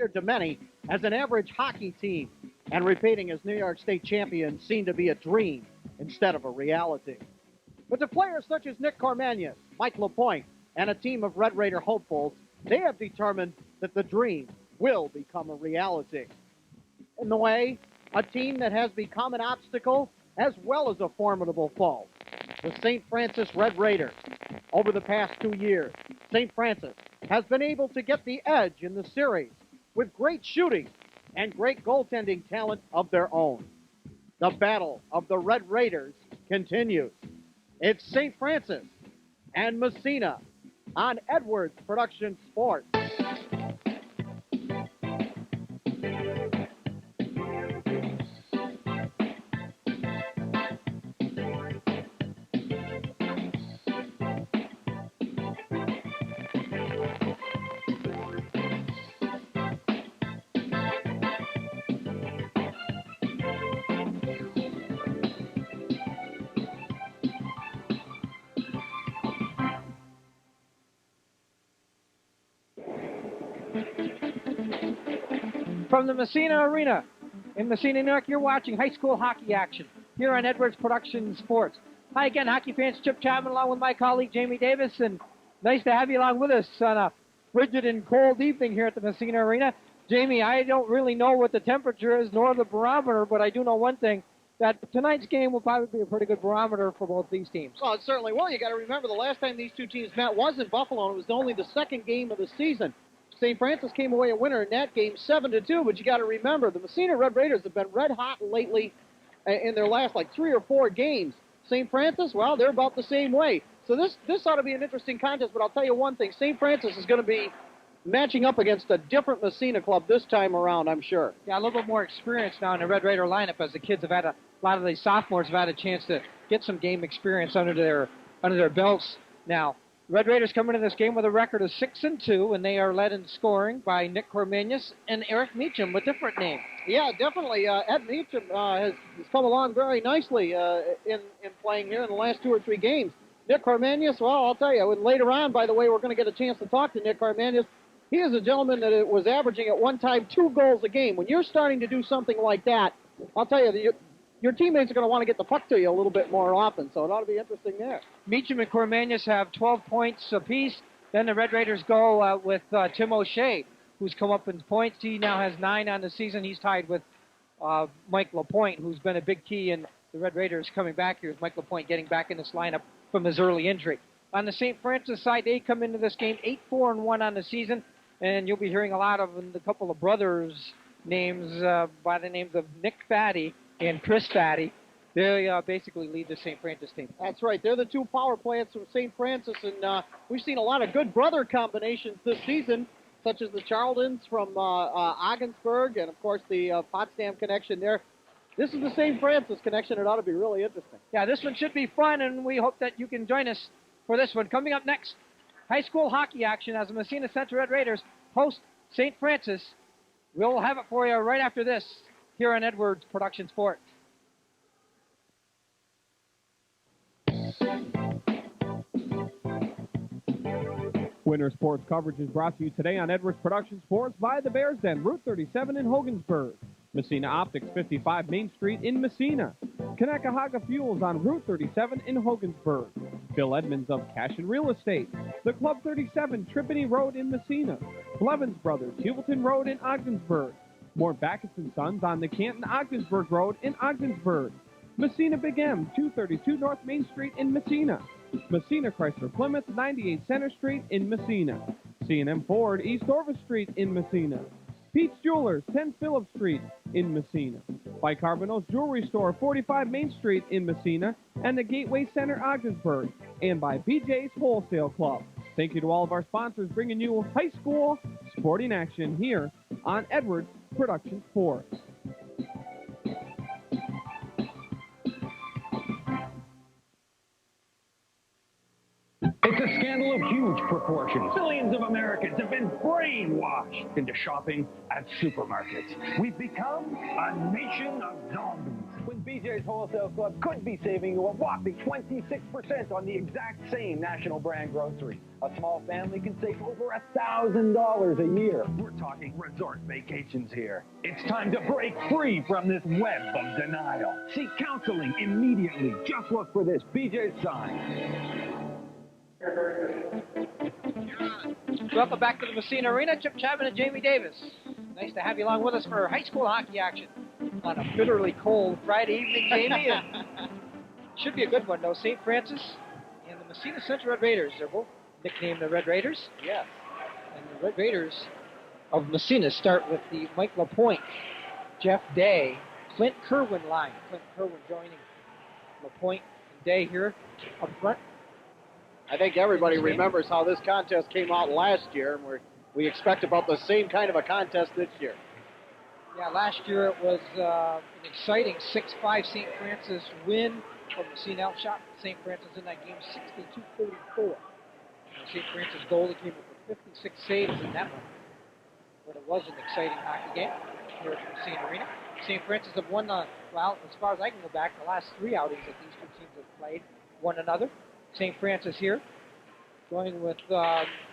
to many as an average hockey team, and repeating as New York State champions seemed to be a dream instead of a reality. But to players such as Nick Cormanius, Mike LaPointe, and a team of Red Raider hopefuls, they have determined that the dream will become a reality. In the way, a team that has become an obstacle as well as a formidable foe. The St. Francis Red Raiders. Over the past 2 years, St. Francis has been able to get the edge in the series with great shooting and great goaltending talent of their own. The battle of the Red Raiders continues. It's St. Francis and Massena on Edwards Production Sports. From the Massena Arena in Massena, New York, you're watching high school hockey action here on Edwards Production Sports. Hi again, hockey fans. Chip Chapman along with my colleague Jamie Davis, and nice to have you along with us on a frigid and cold evening here at the Massena Arena. Jamie, I don't really know what the temperature is nor the barometer, but I do know one thing, that tonight's game will probably be a pretty good barometer for both these teams. Well, it certainly will. You got to remember the last time these two teams met was in Buffalo, and it was only the second game of the season. St. Francis came away a winner in that game 7-2, but you got to remember the Massena Red Raiders have been red hot lately in their last 3 or 4 games. St. Francis, well, they're about the same way. So this ought to be an interesting contest, but I'll tell you one thing. St. Francis is going to be matching up against a different Massena club this time around, I'm sure. Yeah, a little bit more experience now in the Red Raider lineup as the kids have had a lot of the sophomores have had a chance to get some game experience under their belts now. Red Raiders coming into this game with a record of 6-2, and they are led in scoring by Nick Cormanius and Eric Meacham, a different name. Yeah, definitely. Ed Meacham has come along very nicely in playing here in the last 2 or 3 games. Nick Cormanius, well, I'll tell you, later on, by the way, we're going to get a chance to talk to Nick Cormanius. He is a gentleman that was averaging at one time 2 goals a game. When you're starting to do something like that, I'll tell you, your teammates are going to want to get the puck to you a little bit more often, so it ought to be interesting there. Meacham and Cormanius have 12 points apiece. Then the Red Raiders go with Tim O'Shea, who's come up in points. He now has 9 on the season. He's tied with Mike LaPointe, who's been a big key in the Red Raiders coming back here. Mike LaPointe getting back in this lineup from his early injury. On the St. Francis side, they come into this game 8-4-1 on the season, and you'll be hearing a lot of a couple of brothers' names by the names of Nick Fatty and Chris Fatty. They basically lead the St. Francis team. That's right. They're the 2 power plants from St. Francis, and we've seen a lot of good brother combinations this season, such as the Charltons from Ogdensburg, and, of course, the Potsdam connection there. This is the St. Francis connection. It ought to be really interesting. Yeah, this one should be fun, and we hope that you can join us for this one. Coming up next, high school hockey action as the Massena Central Red Raiders host St. Francis. We'll have it for you right after this here on Edwards Production Sports. Winter sports coverage is brought to you today on Edwards Production Sports by the Bears Den, Route 37 in Hogansburg. Messina Optics, 55 Main Street in Massena. Kanakahaga Fuels on Route 37 in Hogansburg. Bill Edmonds of Cash and Real Estate. The Club 37, Tripany Road in Massena. Blevins Brothers, Hewelton Road in Ogdensburg. More Backus & Sons on the Canton-Ogdensburg Road in Ogdensburg. Massena Big M, 232 North Main Street in Massena. Massena Chrysler Plymouth, 98 Center Street in Massena. C&M Ford, East Orvis Street in Massena. Pete's Jewelers, 10 Phillip Street in Massena. Bicarbonate Jewelry Store, 45 Main Street in Massena, and the Gateway Center, Ogdensburg, and by BJ's Wholesale Club. Thank you to all of our sponsors bringing you high school sporting action here on Edwards Production Sports. It's a scandal of huge proportions. Millions of Americans have been brainwashed into shopping at supermarkets. We've become a nation of zombies. When BJ's Wholesale Club could be saving you a whopping 26% on the exact same national brand grocery. A small family can save over $1,000 a year. We're talking resort vacations here. It's time to break free from this web of denial. Seek counseling immediately. Just look for this BJ's sign. Welcome back to the Massena Arena. Chip Chapman and Jamie Davis. Nice to have you along with us for high school hockey action on a bitterly cold Friday evening, Jamie. Should be a good one, though. St. Francis and the Massena Central Red Raiders. They're both nicknamed the Red Raiders. Yes. And the Red Raiders of Massena start with the Mike LaPointe, Jeff Day, Clint Kerwin line. Clint Kerwin joining LaPointe and Day here up front. I think everybody remembers how this contest came out last year, and we expect about the same kind of a contest this year. Yeah, last year it was an exciting 6-5 St. Francis win from Massena outshot St. Francis in that game 62-34. St. Francis goalie came up with 56 saves in that one. But it was an exciting hockey game here at the Massena Arena. St. Francis have won, well, as far as I can go back, the last 3 outings that these two teams have played one another. St. Francis here, going with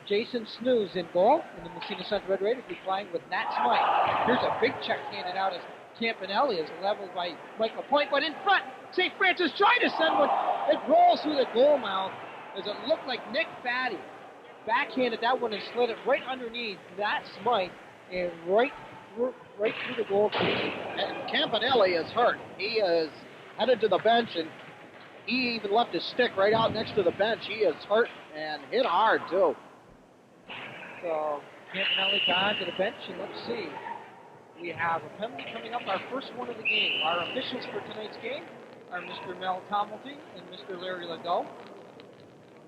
Jason Snooze in goal, and the Massena Central Red Raiders be playing with Nat Smythe. Here's a big check handed out as Campanelli is leveled by Mike LaPointe, but in front, St. Francis trying to send one. It rolls through the goal mouth as it looked like Nick Fatty backhanded that one and slid it right underneath Nat Smythe and right through the goal. And Campanelli is hurt. He is headed to the bench, and he even left his stick right out next to the bench. He is hurt and hit hard, too. So Campanelli gone to the bench, and let's see. We have a penalty coming up, our first one of the game. Our officials for tonight's game are Mr. Mel Tomilty and Mr. Larry Legault.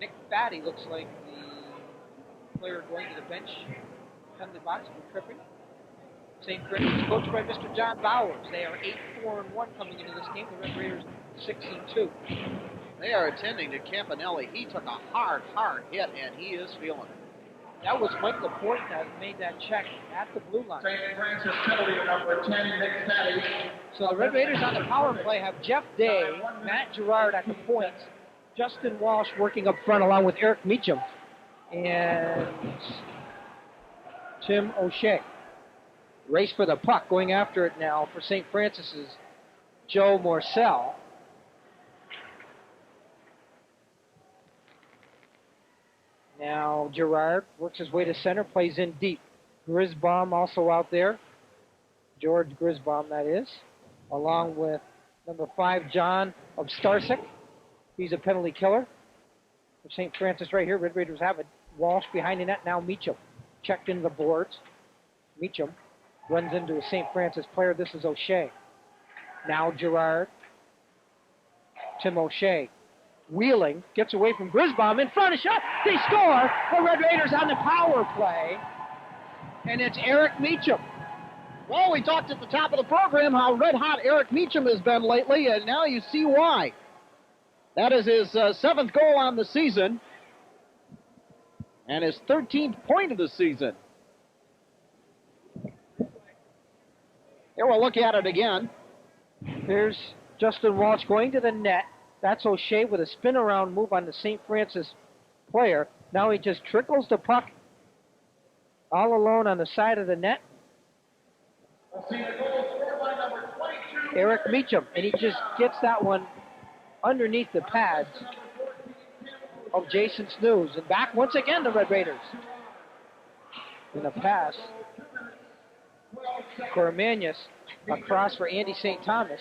Nick Fatty looks like the player going to the bench. Penalty box for tripping. St. Francis coached by Mr. John Bowers. They are 8-4-1 coming into this game. The Red Raiders 6-2. They are attending to Campanelli. He took a hard hit, and he is feeling it. That was Mike LaPointe that made that check at the blue line. St. Francis penalty number 10, Nick Fatty. So the Red Raiders on the power play have Jeff Day, Matt Gerard at the points, Justin Walsh working up front along with Eric Meacham, and Tim O'Shea. Race for the puck, going after it now for St. Francis's Joe Morcell. Now Gerard works his way to center, plays in deep. Grisbaum also out there. George Grisbaum, that is. Along with number 5, John of Starsick. He's a penalty killer. For St. Francis right here, Red Raiders have it. Walsh behind the net, now Meacham. Checked into the boards. Meacham runs into a St. Francis player. This is O'Shea. Now Gerard. Tim O'Shea. Wheeling, gets away from Grisbaum, in front of shot, they score! The Red Raiders on the power play, and it's Eric Meacham. Well, we talked at the top of the program how red-hot Eric Meacham has been lately, and now you see why. That is his 7th goal on the season, and his 13th point of the season. Here we'll look at it again. Here's Justin Walsh going to the net. That's O'Shea with a spin-around move on the St. Francis player. Now he just trickles the puck all alone on the side of the net. Eric Meacham, and he just gets that one underneath the pads of Jason Snooze. And back once again the Red Raiders. In a pass. Cormanius across for Andy St. Thomas.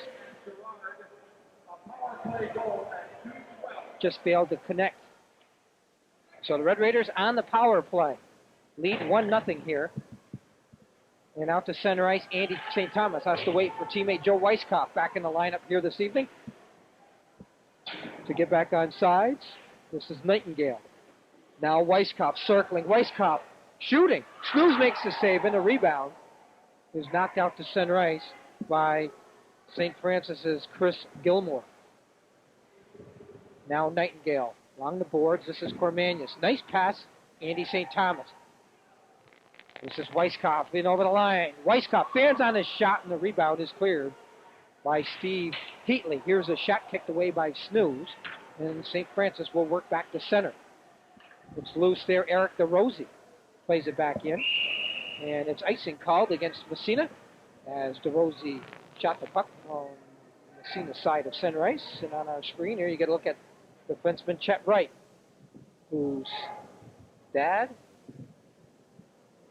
Just failed to connect. So the Red Raiders on the power play. Lead 1-0 here. And out to center ice, Andy St. Thomas has to wait for teammate Joe Weisskopf back in the lineup here this evening. To get back on sides, this is Nightingale. Now Weisskopf circling. Weisskopf shooting. Snooze makes the save, and the rebound is knocked out to center ice by St. Francis's Chris Gilmore. Now Nightingale along the boards. This is Cormanius. Nice pass, Andy St. Thomas. This is Weisskopf in over the line. Weisskopf fans on his shot, and the rebound is cleared by Steve Heatley. Here's a shot kicked away by Snooze, and St. Francis will work back to center. It's loose there. Eric DeRosie plays it back in, and it's icing called against Massena as DeRosie shot the puck on Massena's side of center ice. And on our screen here, you get a look at defenseman Chet Wright, whose dad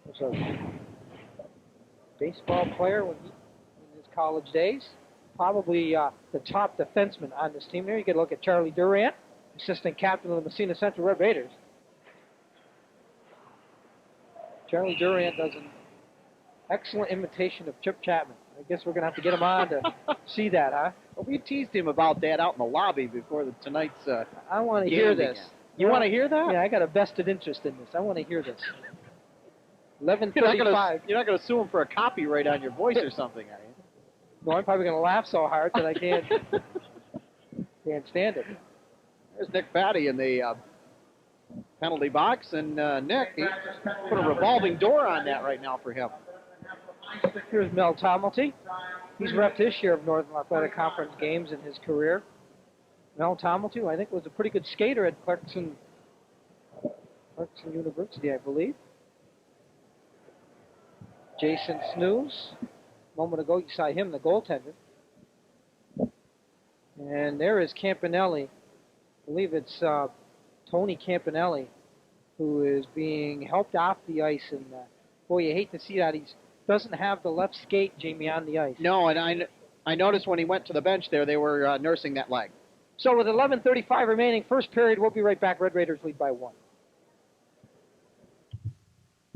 was a baseball player in his college days. Probably the top defenseman on this team there. You get a look at Charlie Durant, assistant captain of the Massena Central Red Raiders. Charlie Durant does an excellent imitation of Chip Chapman. I guess we're going to have to get him on to see that, huh? Well, we teased him about that out in the lobby before tonight's I want to game hear this. began. You want to hear that? Yeah, I got a vested interest in this. I want to hear this. 11:35. You're not going to sue him for a copyright on your voice or something, are you? No, I'm probably going to laugh so hard that I can't stand it. There's Nick Patty in the penalty box, and Nick, he put a revolving door on that right now for him. Here's Mel Tomelty. He's repped his share of Northern Athletic Conference games in his career. Mel Tomelty, I think, was a pretty good skater at Clarkson University, I believe. Jason Snooze. A moment ago, you saw him, the goaltender. And there is Campanelli. I believe it's Tony Campanelli, who is being helped off the ice. And boy, you hate to see that. He doesn't have the left skate, Jamie, on the ice. No, and I noticed when he went to the bench there, they were nursing that leg. So with 11:35 remaining, first period, we'll be right back. Red Raiders lead by 1.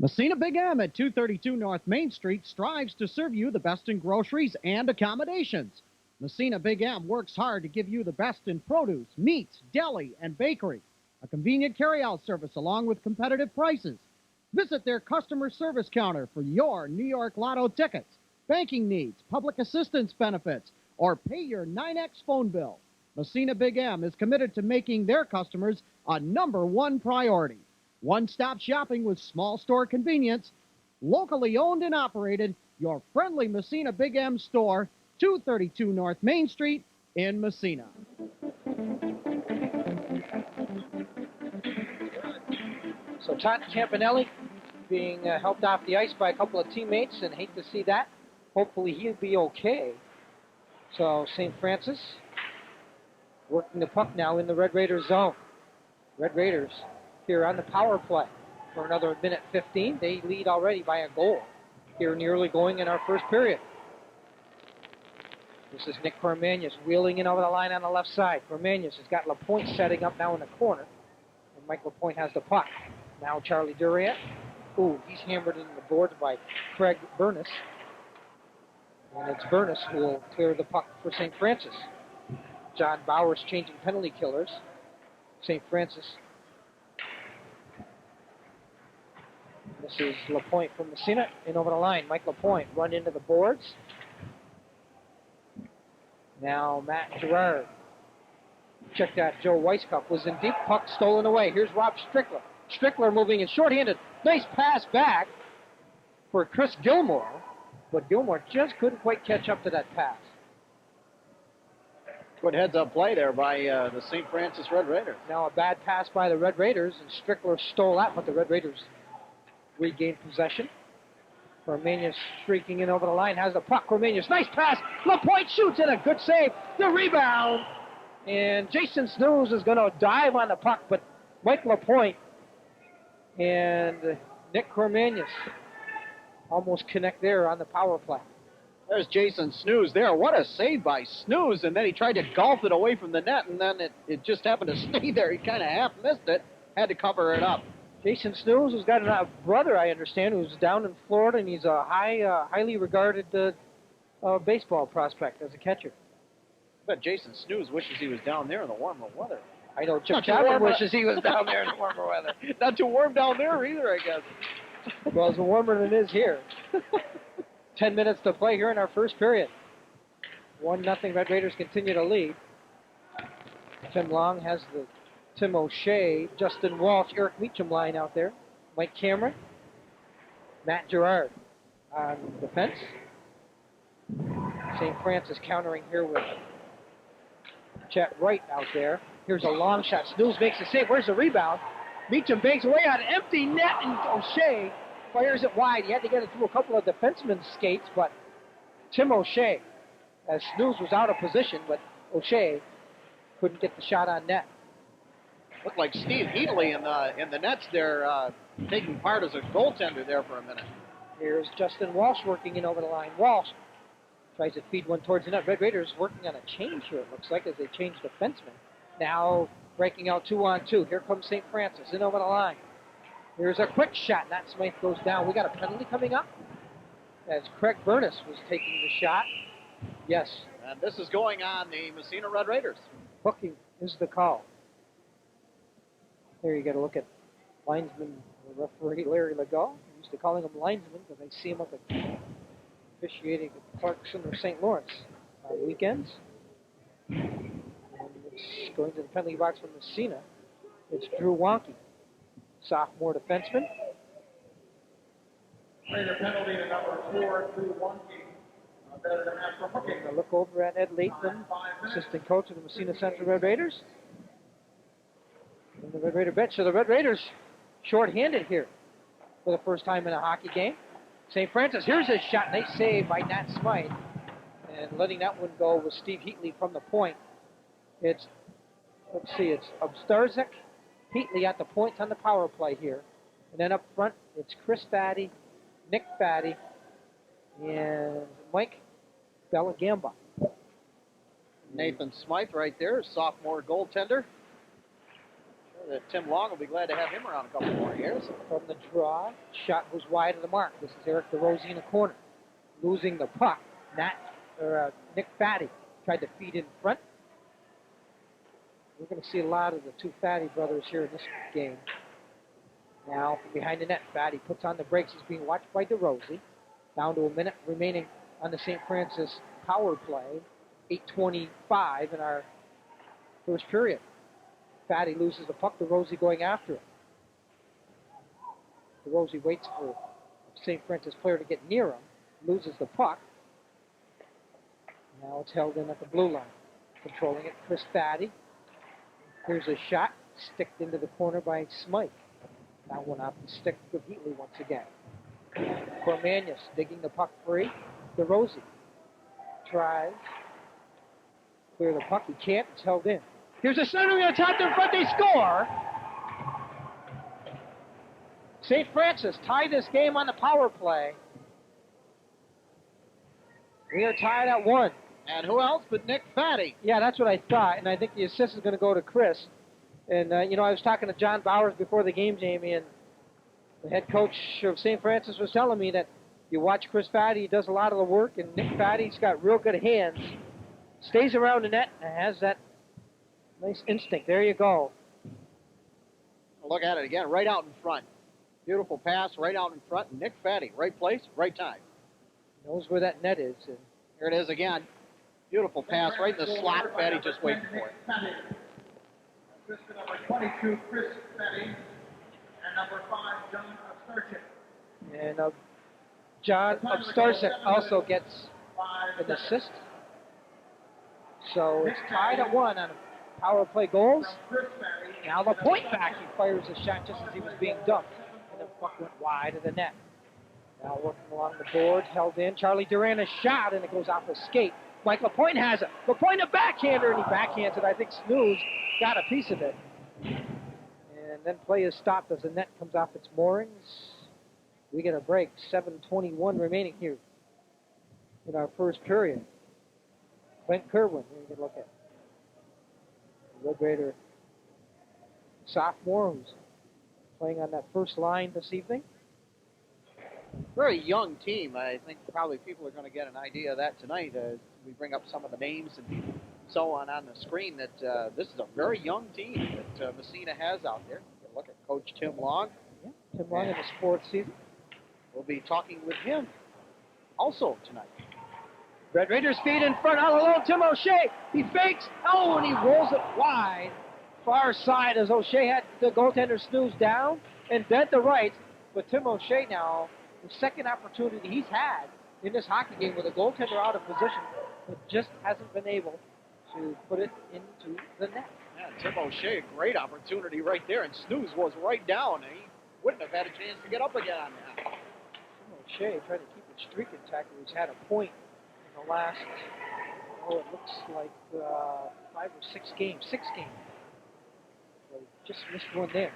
Massena Big M at 232 North Main Street strives to serve you the best in groceries and accommodations. Massena Big M works hard to give you the best in produce, meats, deli, and bakery. A convenient carry-out service along with competitive prices. Visit their customer service counter for your New York Lotto tickets, banking needs, public assistance benefits, or pay your 9X phone bill. Massena Big M is committed to making their customers a #1 priority. One-stop shopping with small store convenience. Locally owned and operated, your friendly Massena Big M store, 232 North Main Street in Massena. So Todd Campanelli being helped off the ice by a couple of teammates, and hate to see that. Hopefully he'll be okay. So St. Francis working the puck now in the Red Raiders zone. Red Raiders here on the power play for another minute 15. They lead already by a goal here in the early going in our first period. This is Nick Cormanius wheeling in over the line on the left side. Cormanius has got Lapointe setting up now in the corner, and Mike Lapointe has the puck. Now Charlie Durant. Ooh, he's hammered into the boards by Craig Burness. And it's Burness who will clear the puck for St. Francis. John Bowers changing penalty killers. St. Francis. This is Lapointe from Massena in over the line. Mike Lapointe run into the boards. Now Matt Gerard. Check that. Joe Weisskopf was in deep. Puck stolen away. Here's Rob Strickler. Strickler moving in shorthanded. Nice pass back for Chris Gilmore. But Gilmore just couldn't quite catch up to that pass. Good heads-up play there by the St. Francis Red Raiders. Now a bad pass by the Red Raiders, and Strickler stole that, but the Red Raiders regained possession. Cormanius streaking in over the line, has the puck. Cormanius, nice pass. Lapointe shoots it, a good save. The rebound. And Jason Snooze is going to dive on the puck, but Mike Lapointe and Nick Cormanius almost connect there on the power play. There's Jason Snooze there. What a save by Snooze. And then he tried to golf it away from the net, and then it just happened to stay there. He kind of half missed it, had to cover it up. Jason Snooze has got a brother, I understand, who's down in Florida, and he's a highly regarded baseball prospect as a catcher. I bet Jason Snooze wishes he was down there in the warmer weather. I know Chip Chapman wishes he was down there in the warmer weather. Not too warm down there either, I guess. Well, it's warmer than it is here. 10 minutes to play here in our first period. 1-0 Red Raiders continue to lead. Tim Long has the Tim O'Shea, Justin Walsh, Eric Meacham line out there. Mike Cameron, Matt Gerard on defense. St. Francis countering here with Chet Wright out there. Here's a long shot. Snooze makes the save. Where's the rebound? Meacham bangs away on an empty net, and O'Shea fires it wide. He had to get it through a couple of defensemen's skates, but Tim O'Shea, as Snooze was out of position, but O'Shea couldn't get the shot on net. Looked like Steve Heatley in the nets there, taking part as a goaltender there for a minute. Here's Justin Walsh working in over the line. Walsh tries to feed one towards the net. Red Raiders working on a change here, it looks like, as they change defensemen. Now breaking out 2-on-2. Here comes St. Francis in over the line. Here's a quick shot. Nat Smythe goes down. We got a penalty coming up as Craig Burness was taking the shot. Yes. And this is going on the Massena Red Raiders. Hooking is the call. There you get a look at linesman referee Larry Legault. I'm used to calling him linesman because I see him up at officiating at Clarkson or St. Lawrence on weekends. And it's going to the penalty box from Massena. It's Drew Wonke, sophomore defenseman. Raider penalty to number 4, Drew Wonke. Better than that for hooking. We're going to look over at Ed Latham, assistant coach of the Massena Central Red Raiders. And the Red Raider bench. So the Red Raiders short-handed here for the first time in a hockey game. St. Francis, here's a shot. Nice save by Nat Smythe. And letting that one go was Steve Heatley from the point. It's, let's see, it's Obstarzek, Heatley at the point on the power play here. And then up front, it's Chris Fatty, Nick Fatty, and Mike Bellagamba. Nathan Smythe right there, sophomore goaltender. Sure that Tim Long will be glad to have him around a couple more years. From the draw, shot goes wide of the mark. This is Eric DeRosie in the corner. Losing the puck. Nick Fatty tried to feed in front. We're going to see a lot of the two Fatty brothers here in this game. Now, from behind the net, Fatty puts on the brakes. He's being watched by DeRosie. Down to a minute remaining on the St. Francis power play. 8:25 in our first period. Fatty loses the puck. DeRosie going after it. DeRosie waits for a St. Francis player to get near him. Loses the puck. Now it's held in at the blue line. Controlling it, Chris Fatty. Here's a shot. Sticked into the corner by Smythe. That one off the stick of Heatley once again. Cormanius digging the puck free. DeRosie tries. Clear the puck. He can't. It's held in. Here's a centering attack in front. They score. St. Francis tie this game on the power play. We are tied at 1. And who else but Nick Fatty? Yeah, that's what I thought. And I think the assist is going to go to Chris. And, I was talking to John Bowers before the game, Jamie, and the head coach of St. Francis was telling me that you watch Chris Fatty, he does a lot of the work, and Nick Fatty's got real good hands. Stays around the net and has that nice instinct. There you go. Look at it again, right out in front. Beautiful pass, right out in front. Nick Fatty, right place, right time. Knows where that net is. And here it is again. Beautiful pass, right in the slot. Fatty just waiting for it. Assist to number 22, Chris Fatty, and number 5, John Obstarzek. And John Obstarzek also gets an assist. So it's tied at 1 on power play goals. Now the point back, he fires a shot just as he was being dumped. And the puck went wide of the net. Now working along the board, held in. Charlie Duran a shot, and it goes off the skate. Mike LaPointe has it. LaPointe a backhander, and he backhands it. I think Snooze got a piece of it. And then play is stopped as the net comes off its moorings. We get a break. 7:21 remaining here in our first period. Clint Kerwin, here you can look at. Red Raider sophomore who's playing on that first line this evening. Very young team. I think probably people are going to get an idea of that tonight as we bring up some of the names and so on the screen that this is a very young team that Massena has out there. You can look at Coach Tim Long. Yeah, Tim Long in the sports season. We'll be talking with him also tonight. Red Raiders feed in front, all alone, Tim O'Shea. He fakes, and he rolls it wide. Far side as O'Shea had the goaltender Snooze down and bent the right. But Tim O'Shea now, the second opportunity he's had in this hockey game with a goaltender out of position, but just hasn't been able to put it into the net. Yeah, Tim O'Shea, great opportunity right there, and Snooze was right down, and he wouldn't have had a chance to get up again on that. Tim O'Shea trying to keep his streak intact. He's had a point in the last, it looks like 5 or 6 games. 6 games. So he just missed one there.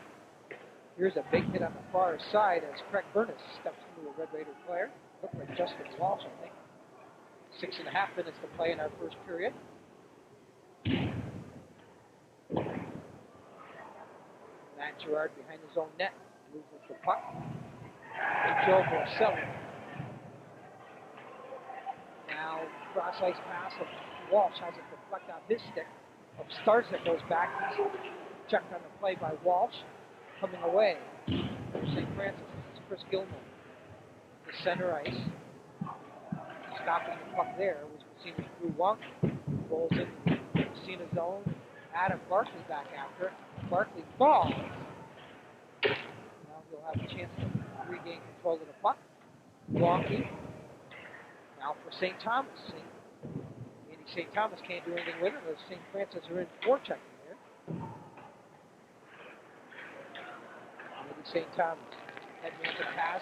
Here's a big hit on the far side as Craig Burness steps into a Red Raider player. Looked like Justin Walsh, I think. 6.5 minutes to play in our first period. Matt Gerard behind his own net loses the puck to Joe Borselli. Now cross ice pass of Walsh has it deflect off his stick. Of Starzik goes back. He's checked on the play by Walsh. Coming away for St. Francis. It's Chris Gilmore. The center ice. Stopping the puck there was Massena Drew Wong. Rolls in Massena zone. Adam Barkley back after it. Barkley falls. Now he'll have a chance to regain control of the puck. Wonky. Now for St. Thomas. Andy St. Thomas can't do anything with it. The St. Francis are in forechecking there. Andy St. Thomas. Headman to pass.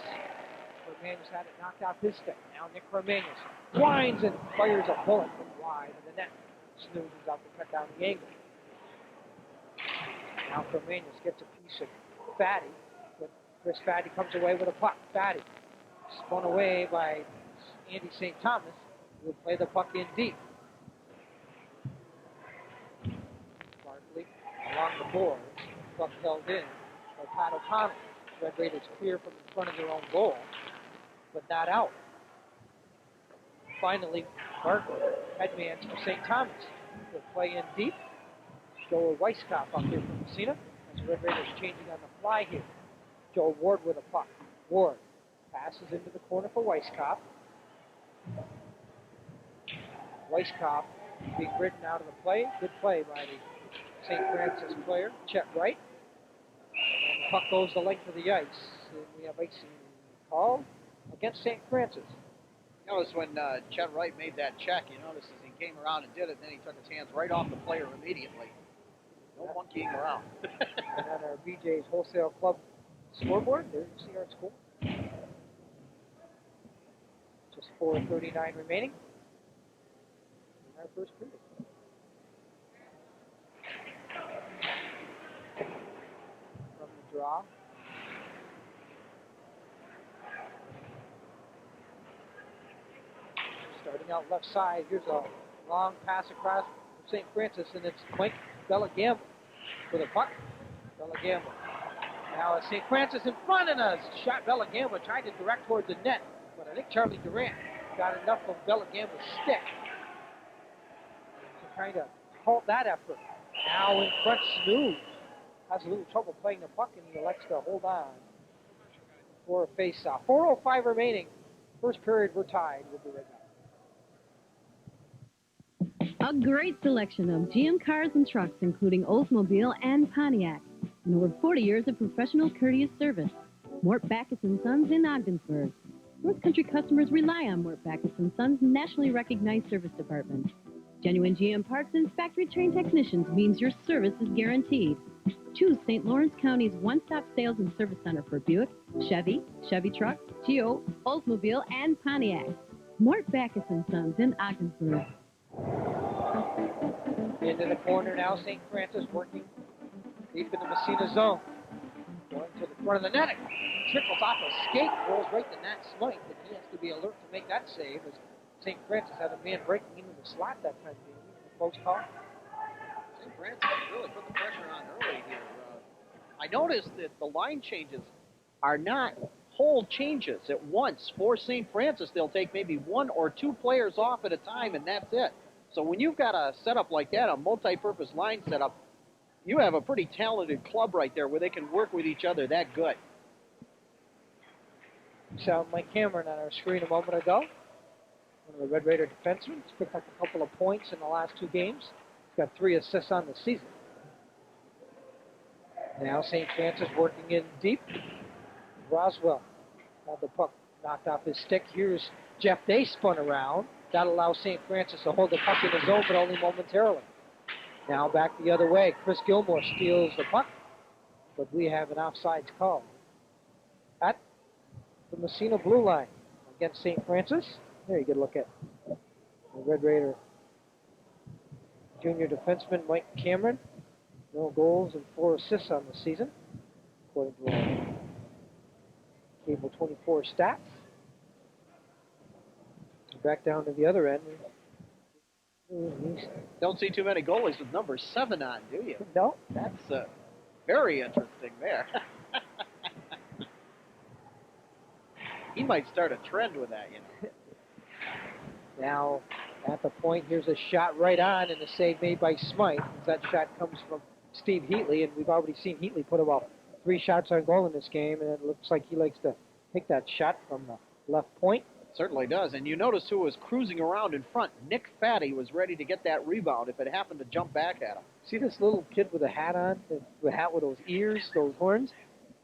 Cormanius had it knocked off his stick. Now Nick Cormanius winds and fires a bullet from wide of the net. Snooze is out to cut down the angle. Now Cormanius gets a piece of Fatty, but Chris Fatty comes away with a puck. Fatty spun away by Andy St. Thomas, who will play the puck in deep. Barkley along the board. Puck held in by Pat O'Connell. Red Raiders clear from in front of their own goal, but not out. Finally, Barkley, headman for St. Thomas, will play in deep. Joel Weisskopf up here from Massena, as the Red Raiders changing on the fly here. Joel Ward with a puck. Ward passes into the corner for Weisskopf. Weisskopf being ridden out of the play. Good play by the St. Francis player, Chet Wright. And the puck goes the length of the ice. And we have icing called against St. Francis. Notice when Chet Wright made that check, you notice as he came around and did it, then he took his hands right off the player immediately. No monkeying around. And on our BJ's Wholesale Club scoreboard, there you see our score. Just 4:39 remaining in our first period. From the draw. Starting out left side, here's a long pass across from St. Francis, and it's Mike Bellagamble for the puck. Bellagamble. Now it's St. Francis in front of us. Shot Bellagamble, tried to direct towards the net, but I think Charlie Durant got enough of Bellagamble's stick to kind of halt that effort. Now in front, Snooze has a little trouble playing the puck, and he elects to hold on for a face-off. 4:05 remaining. First period, we're tied. We'll be right back. A great selection of GM cars and trucks, including Oldsmobile and Pontiac. And over 40 years of professional, courteous service. Mort Backus & Sons in Ogdensburg. North Country customers rely on Mort Backus & Sons' nationally recognized service department. Genuine GM parts and factory-trained technicians means your service is guaranteed. Choose St. Lawrence County's one-stop sales and service center for Buick, Chevy, Chevy Truck, Geo, Oldsmobile, and Pontiac. Mort Backus & Sons in Ogdensburg. Into the corner now, St. Francis working deep in the Massena zone. Going to the front of the net. Trickles off a skate, rolls right to Nat Smythe, and he has to be alert to make that save as St. Francis had a man breaking into the slot that time, the close call. St. Francis really put the pressure on early here. I noticed that the line changes are not whole changes at once. For St. Francis, they'll take maybe 1 or 2 players off at a time, and that's it. So when you've got a setup like that, a multi-purpose line setup, you have a pretty talented club right there where they can work with each other that good. Saw Mike Cameron on our screen a moment ago. One of the Red Raider defensemen. He's picked up a couple of points in the last 2 games. He's got 3 assists on the season. Now St. Francis working in deep. Roswell had the puck knocked off his stick. Here's Jeff Day spun around. That allows St. Francis to hold the puck in the zone, but only momentarily. Now back the other way. Chris Gilmore steals the puck, but we have an offsides call at the Massena blue line against St. Francis. There you get a look at the Red Raider junior defenseman Mike Cameron. No goals and 4 assists on the season, according to our Cable 24 stats. Back down to the other end. Don't see too many goalies with number 7 on, do you? No. That's very interesting there. He might start a trend with that, you know. Now, at the point, here's a shot right on and a save made by Smythe. That shot comes from Steve Heatley, and we've already seen Heatley put about 3 shots on goal in this game, and it looks like he likes to take that shot from the left point. Certainly does. And you notice who was cruising around in front. Nick Fatty was ready to get that rebound if it happened to jump back at him. See this little kid with a hat on? The hat with those ears, those horns?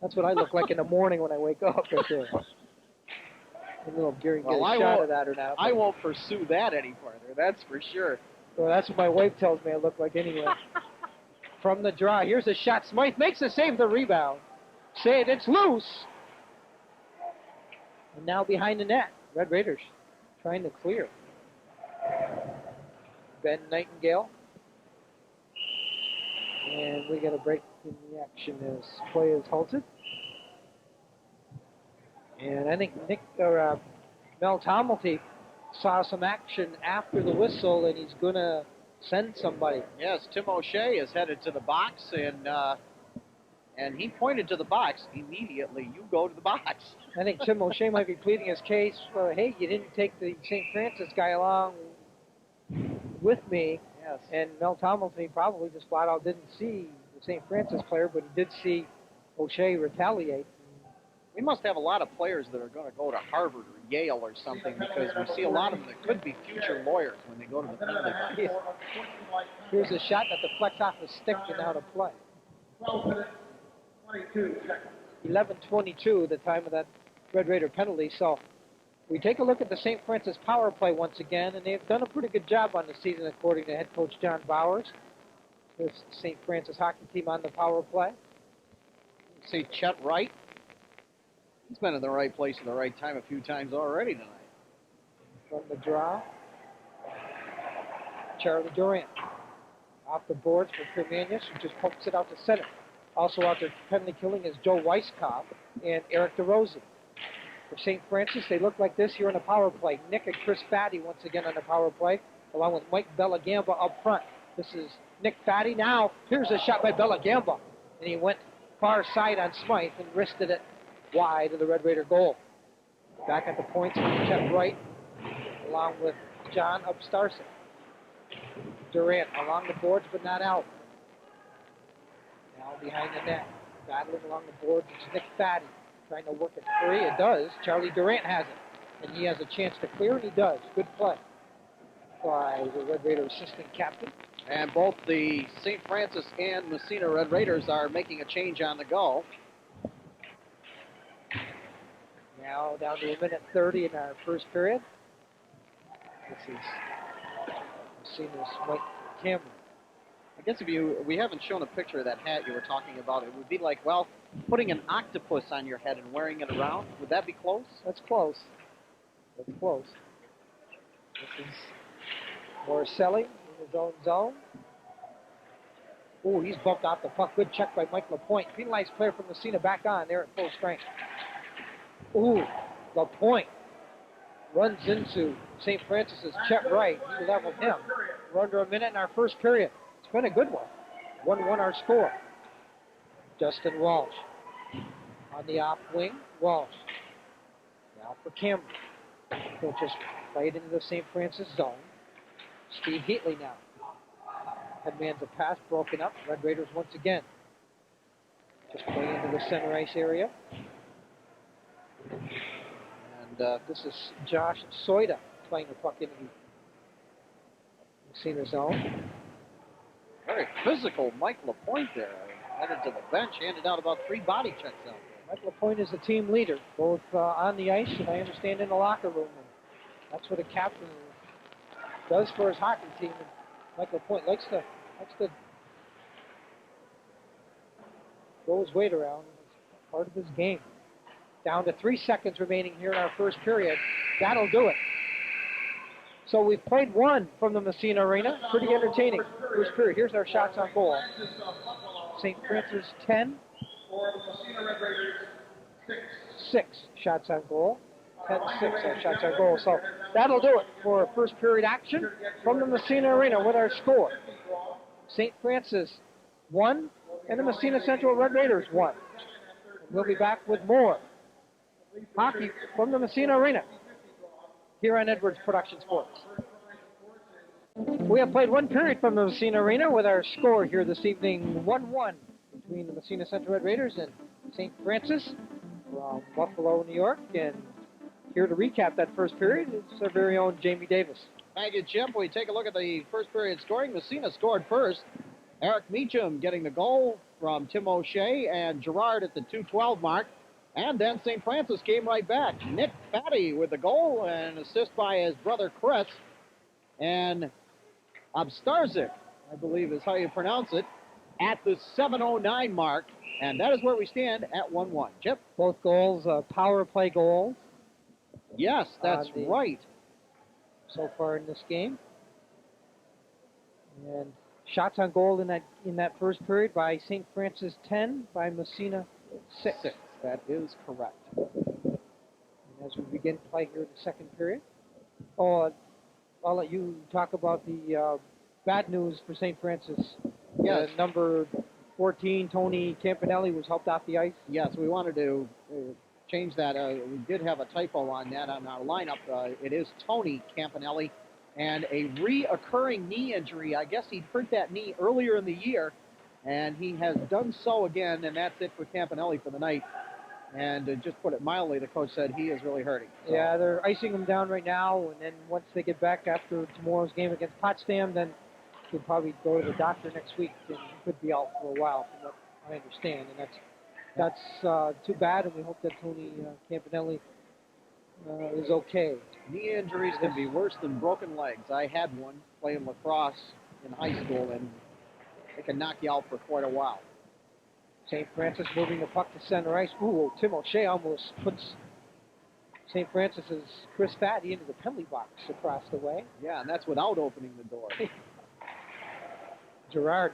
That's what I look like in the morning when I wake up right there. I don't know if Gary can get a shot of that or not. I won't pursue that any further, that's for sure. Well, that's what my wife tells me I look like anyway. From the draw, here's a shot. Smythe makes the save, the rebound. Save, it's loose. And now behind the net. Red Raiders trying to clear. Ben Nightingale. And we got a break in the action as play is halted. And I think Mel Tomelty saw some action after the whistle, and he's going to send somebody. Yes, Tim O'Shea is headed to the box, and he pointed to the box. Immediately, you go to the box. I think Tim O'Shea might be pleading his case for, hey, you didn't take the St. Francis guy along with me. Yes. And Mel Tomelty probably just flat out didn't see the St. Francis player, but he did see O'Shea retaliate. We must have a lot of players that are going to go to Harvard or Yale or something, because we see a lot of them that could be future lawyers when they go to the penalty box. Yes. Here's a shot that deflects off the stick and out of play. 12 minutes, 22 seconds. 11:22, the time of that Red Raider penalty. So we take a look at the St. Francis power play once again, and they've done a pretty good job on the season, according to head coach John Bowers. This St. Francis hockey team on the power play. See Chet Wright. He's been in the right place at the right time a few times already tonight. From the draw, Charlie Durant. Off the boards for Tremanius, who just pokes it out to center. Also out there penalty killing is Joe Weisskopf and Eric DeRosa. For St. Francis, they look like this here on the power play. Nick and Chris Fatty once again on the power play, along with Mike Bellagamba up front. This is Nick Fatty. Now, here's a shot by Bellagamba. And he went far side on Smythe and wristed it wide of the Red Raider goal. Back at the points, Chet Wright, along with John Upstarson. Durant along the boards, but not out. Now behind the net, battling along the boards, it's Nick Fatty trying to work it free. It does. Charlie Durant has it, and he has a chance to clear, and he does. Good play by the Red Raider assistant captain. And both the St. Francis and Massena Red Raiders are making a change on the go. Now down to 1:30 in our first period. This is Massena's Mike Cameron. I guess we haven't shown a picture of that hat you were talking about. It would be like, well, putting an octopus on your head and wearing it around. Would that be close? That's close. That's close. This is Morcelli in his own zone. Oh, he's bumped off the puck. Good check by Mike LaPointe. Penalized player from Massena back on there at full strength. Ooh, LaPointe runs into St. Francis's Chet Wright. He leveled him. We're under a minute in our first period. It's been a good one. 1-1 our score. Justin Walsh on the off wing. Walsh now for Cameron. He'll just play it into the St. Francis zone. Steve Heatley now. Headman's a pass broken up. Red Raiders once again. Just play into the center ice area. And this is Josh Soida playing the puck into the Massena zone. Very physical Mike LaPointe there. Headed to the bench, handed out about 3 body checks out there. Mike LaPointe is a team leader, both on the ice and I understand in the locker room. And that's what a captain does for his hockey team. And Michael Point likes to throw his weight around. It's part of his game. Down to 3 seconds remaining here in our first period. That'll do it. So we've played one from the Massena Arena. Pretty entertaining first period. Here's our shots on goal. St. Francis 10. For the Massena Red Raiders, 6 shots on goal. 10-6 our shots on goal. So that'll do it for first period action from the Massena Arena with our score. St. Francis 1 and the Massena Central Red Raiders 1. And we'll be back with more hockey from the Massena Arena here on Edwards Production Sports. We have played one period from the Massena Arena with our score here this evening, 1-1 between the Massena Central Red Raiders and St. Francis from Buffalo, New York. And here to recap that first period is our very own Jamie Davis. Thank you, Chip. We take a look at the first period scoring. Massena scored first. Eric Meacham getting the goal from Tim O'Shea and Gerard at the 2:12 mark. And then St. Francis came right back. Nick Fatty with the goal and assist by his brother Chris. And Obstarzik, I believe is how you pronounce it, at the 7:09 mark. And that is where we stand at 1-1. Chip? Both goals, power play goals. Yes, that's right. So far in this game. And shots on goal in that first period by St. Francis 10, by Massena 6. That is correct. And as we begin play here in the second period, I'll let you talk about the bad news for St. Francis. Yes. Number 14, Tony Campanelli, was helped off the ice. Yes, we wanted to change that. We did have a typo on that on our lineup. It is Tony Campanelli, and a reoccurring knee injury. I guess he hurt that knee earlier in the year, and he has done so again, and that's it for Campanelli for the night. And to just put it mildly, the coach said he is really hurting. So. Yeah, they're icing him down right now, and then once they get back after tomorrow's game against Potsdam, then he'll probably go to the doctor next week, and he could be out for a while, from what I understand. And that's too bad, and we hope that Tony Campanelli is okay. Knee injuries can be worse than broken legs. I had one playing lacrosse in high school, and it can knock you out for quite a while. St. Francis moving the puck to center ice. Ooh, Tim O'Shea almost puts St. Francis's Chris Fatty into the penalty box across the way. Yeah, and that's without opening the door.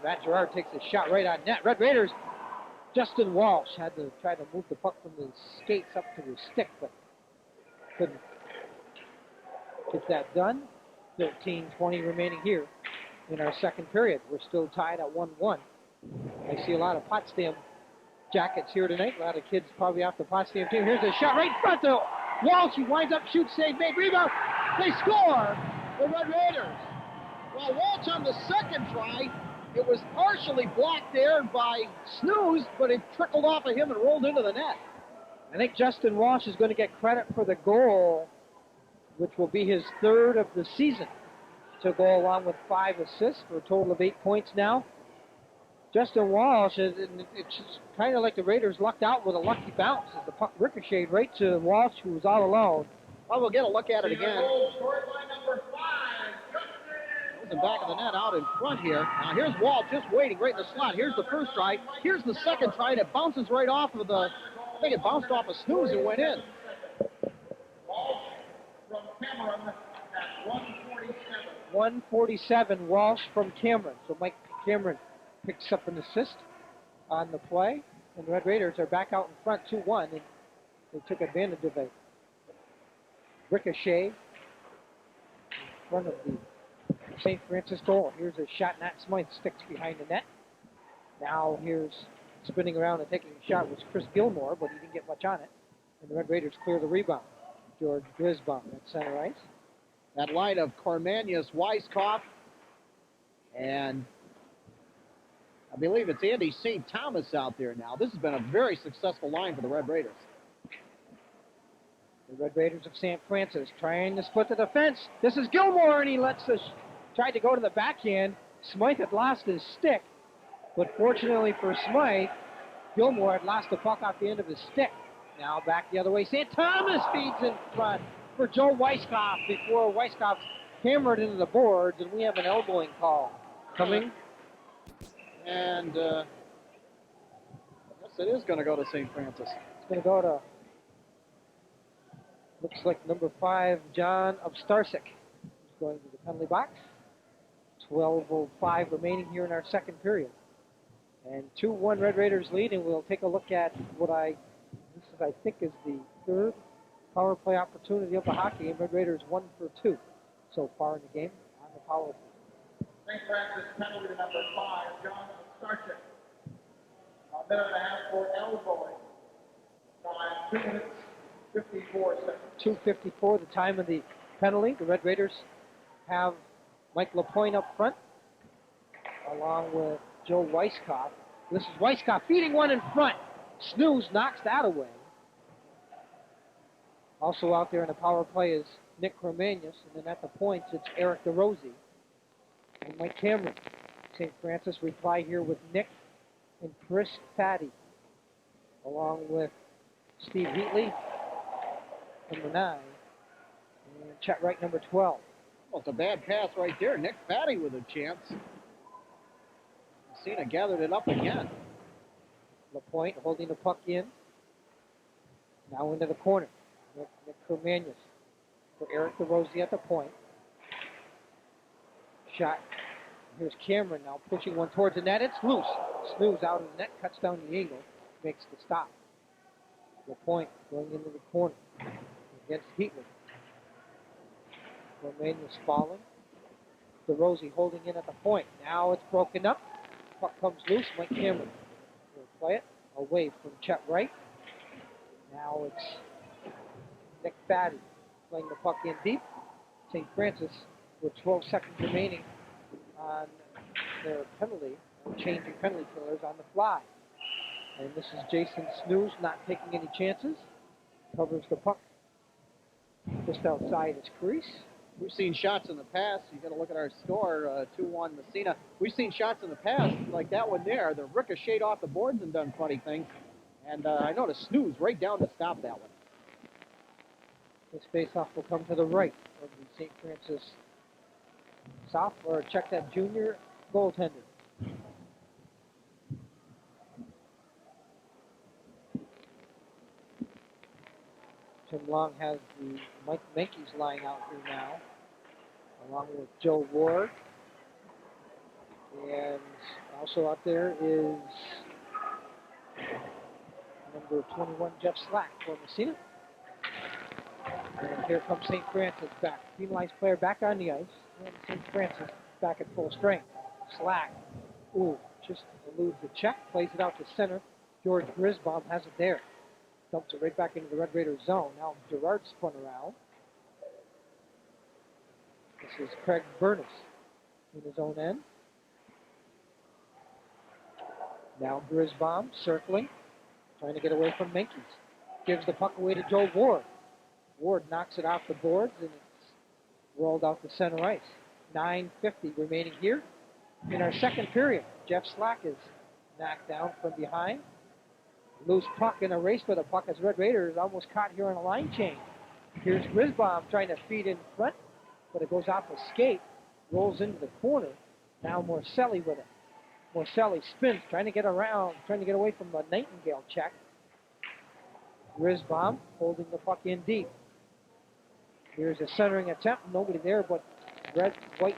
Matt Gerard takes a shot right on net. Red Raiders, Justin Walsh had to try to move the puck from his skates up to his stick, but couldn't get that done. 13:20 remaining here in our second period. We're still tied at 1-1. I see a lot of Potsdam Jackets here tonight. A lot of kids probably off the Potsdam team. Here's a shot right in front to Walsh. He winds up, shoots, save, made, rebound. They score! The Red Raiders. Well, Walsh on the second try, it was partially blocked there by Snooze, but it trickled off of him and rolled into the net. I think Justin Walsh is going to get credit for the goal, which will be his third of the season, to go along with 5 assists for a total of 8 points now. Justin Walsh, it's kind of like the Raiders lucked out with a lucky bounce as the puck ricocheted right to Walsh, who was all alone. Well, we'll get a look at it again. scored by number 5, Goes in back of the net out in front here. Now here's Walsh just waiting right in the slot. Here's the first try. Here's the second try, and it bounces right off of I think it bounced off of Snooze and went in. Walsh from Cameron at 147. 147, Walsh from Cameron. So Mike Cameron picks up an assist on the play, and the Red Raiders are back out in front 2-1, and they took advantage of a ricochet in front of the St. Francis goal. Here's a shot, Nat Smythe sticks behind the net. Now here's spinning around and taking a shot was Chris Gilmore, but he didn't get much on it, and the Red Raiders clear the rebound. George Grisbaum at center ice. That line of Cormanius, Weiskopf, and I believe it's Andy St. Thomas out there now. This has been a very successful line for the Red Raiders. The Red Raiders of St. Francis trying to split the defense. This is Gilmore, and he tried to go to the backhand. Smythe had lost his stick, but fortunately for Smythe, Gilmore had lost the puck off the end of his stick. Now back the other way. St. Thomas feeds in front for Joe Weiskopf before Weiskopf hammered into the boards, and we have an elbowing call coming. And I guess it is going to go to St. Francis. It's going to go to, looks like number 5, John Obstarsik, who's going to the penalty box. 12:05 remaining here in our second period. And 2-1 Red Raiders lead, and we'll take a look at what I think is the third power play opportunity of the hockey game. Red Raiders 1 for 2 so far in the game on the power play. St. Francis penalty to number 5, John Starchik. A minute and a half for elbowing. Time 2 minutes, 54 seconds. 2:54, the time of the penalty. The Red Raiders have Mike Lapointe up front, along with Joe Weisskopf. This is Weisskopf feeding one in front. Snooze knocks that away. Also out there in the power play is Nick Cormanius, and then at the points it's Eric DeRosie and Mike Cameron. St. Francis reply here with Nick and Chris Fatty, along with Steve Heatley, number 9, and Chet Wright, number 12. Well, it's a bad pass right there. Nick Fatty with a chance. Massena gathered it up again. Lapointe holding the puck in. Now into the corner. Nick Cormanius for Eric DeRosie at the point. Shot. Here's Cameron now pushing one towards the net. It's loose. Snooze out of the net, cuts down the angle, makes the stop. Lapointe going into the corner against Heatley. Cormanius falling. DeRosie holding in at the point. Now it's broken up. Puck comes loose. Mike Cameron will play it away from Chet Wright. Now it's Nick Fatty playing the puck in deep. St. Francis with 12 seconds remaining on their penalty, changing penalty killers on the fly. And this is Jason Snooze not taking any chances. Covers the puck just outside his crease. We've seen shots in the past. You got to look at our score, 2-1 Massena. We've seen shots in the past like that one there. They're ricocheted off the boards and done funny things. And I noticed Snooze right down to stop that one. This faceoff will come to the right of the St. Francis sophomore. Check that junior goaltender. Tim Long has the Mike Menke's line out here now, along with Joe Ward. And also out there is number 21, Jeff Slack for Massena. And here comes St. Francis back. Penalized player back on the ice. And St. Francis back at full strength. Slack. Ooh, just eludes the check. Plays it out to center. George Grisbaum has it there. Dumps it right back into the Red Raiders zone. Now Gerard spun around. This is Craig Burness in his own end. Now Grisbaum circling, trying to get away from Menkes. Gives the puck away to Joe Ward. Ward knocks it off the boards, and it's rolled out to center ice. 9:50 remaining here in our second period. Jeff Slack is knocked down from behind. Loose puck in a race for the puck as Red Raiders almost caught here on a line change. Here's Grisbaum trying to feed in front, but it goes off a skate, rolls into the corner. Now Morcelli with it. Morcelli spins, trying to get around, trying to get away from the Nightingale check. Grisbaum holding the puck in deep. Here's a centering attempt. Nobody there but red, white,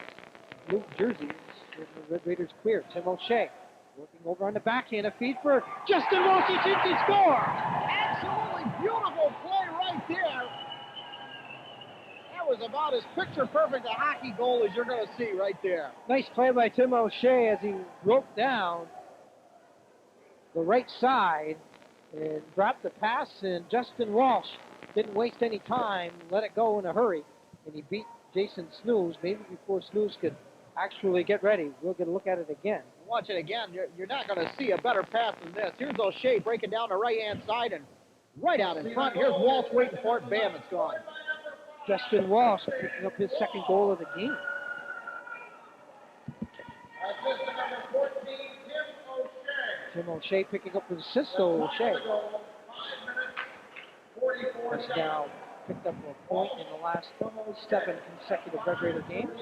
blue jerseys. The Red Raiders clear. Tim O'Shea working over on the backhand. A feed for Justin Walsh. He shoots, he scores! Absolutely beautiful play right there. That was about as picture-perfect a hockey goal as you're going to see right there. Nice play by Tim O'Shea as he broke down the right side and dropped the pass, and Justin Walsh didn't waste any time, let it go in a hurry, and he beat Jason Snooze maybe before Snooze could actually get ready. We'll get a look at it again. Watch it again. You're not going to see a better pass than this. Here's O'Shea breaking down the right-hand side and right out in front. Here's Walsh waiting for it. Bam, it's gone. Justin Walsh picking up his second goal of the game. Assist number 14, Tim O'Shea. Tim O'Shea picking up his assist to O'Shea. 5 minutes, 44 That's seconds. now picked up a point in the last 7 consecutive Red Raider games.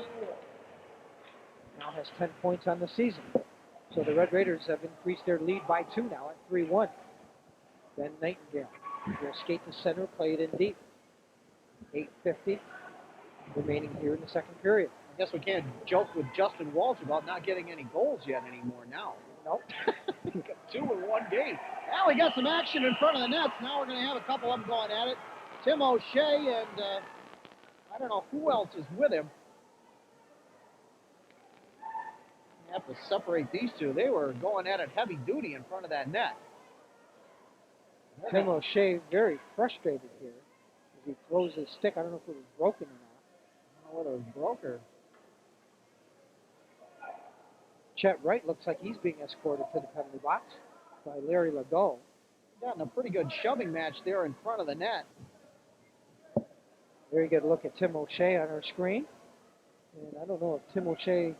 Now has 10 points on the season. So the Red Raiders have increased their lead by 2 now at 3-1. Ben Nightingale will skate to center, play it in deep. 8:50 remaining here in the second period. I guess we can't joke with Justin Walsh about not getting any goals yet anymore now. Nope. Got 2 in one game. Now we got some action in front of the nets. Now we're going to have a couple of them going at it. Tim O'Shea and I don't know who else is with him. You have to separate these two. They were going at it heavy duty in front of that net. Tim O'Shea very frustrated here as he throws his stick. I don't know if it was broken or not. I don't know whether it was broke or... Chet Wright looks like he's being escorted to the penalty box by Larry Legault. Gotten a pretty good shoving match there in front of the net. Very good look at Tim O'Shea on our screen. And I don't know if Tim O'Shea,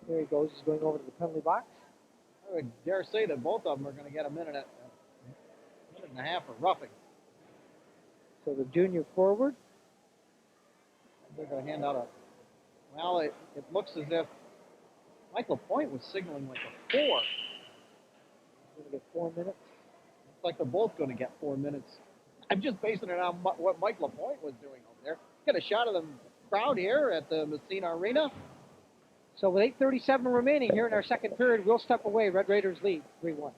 there he goes, he's going over to the penalty box. I would dare say that both of them are going to get a minute and a half of roughing. So the junior forward. They're going to hand out a... Well, it looks as if Michael Point was signaling like a 4. He's going to get 4 minutes. Looks like they're both going to get 4 minutes. I'm just basing it on what Mike LaPointe was doing over there. Get a shot of the crowd here at the Massena Arena. So with 8:37 remaining here in our second period, we'll step away. Red Raiders lead 3-1.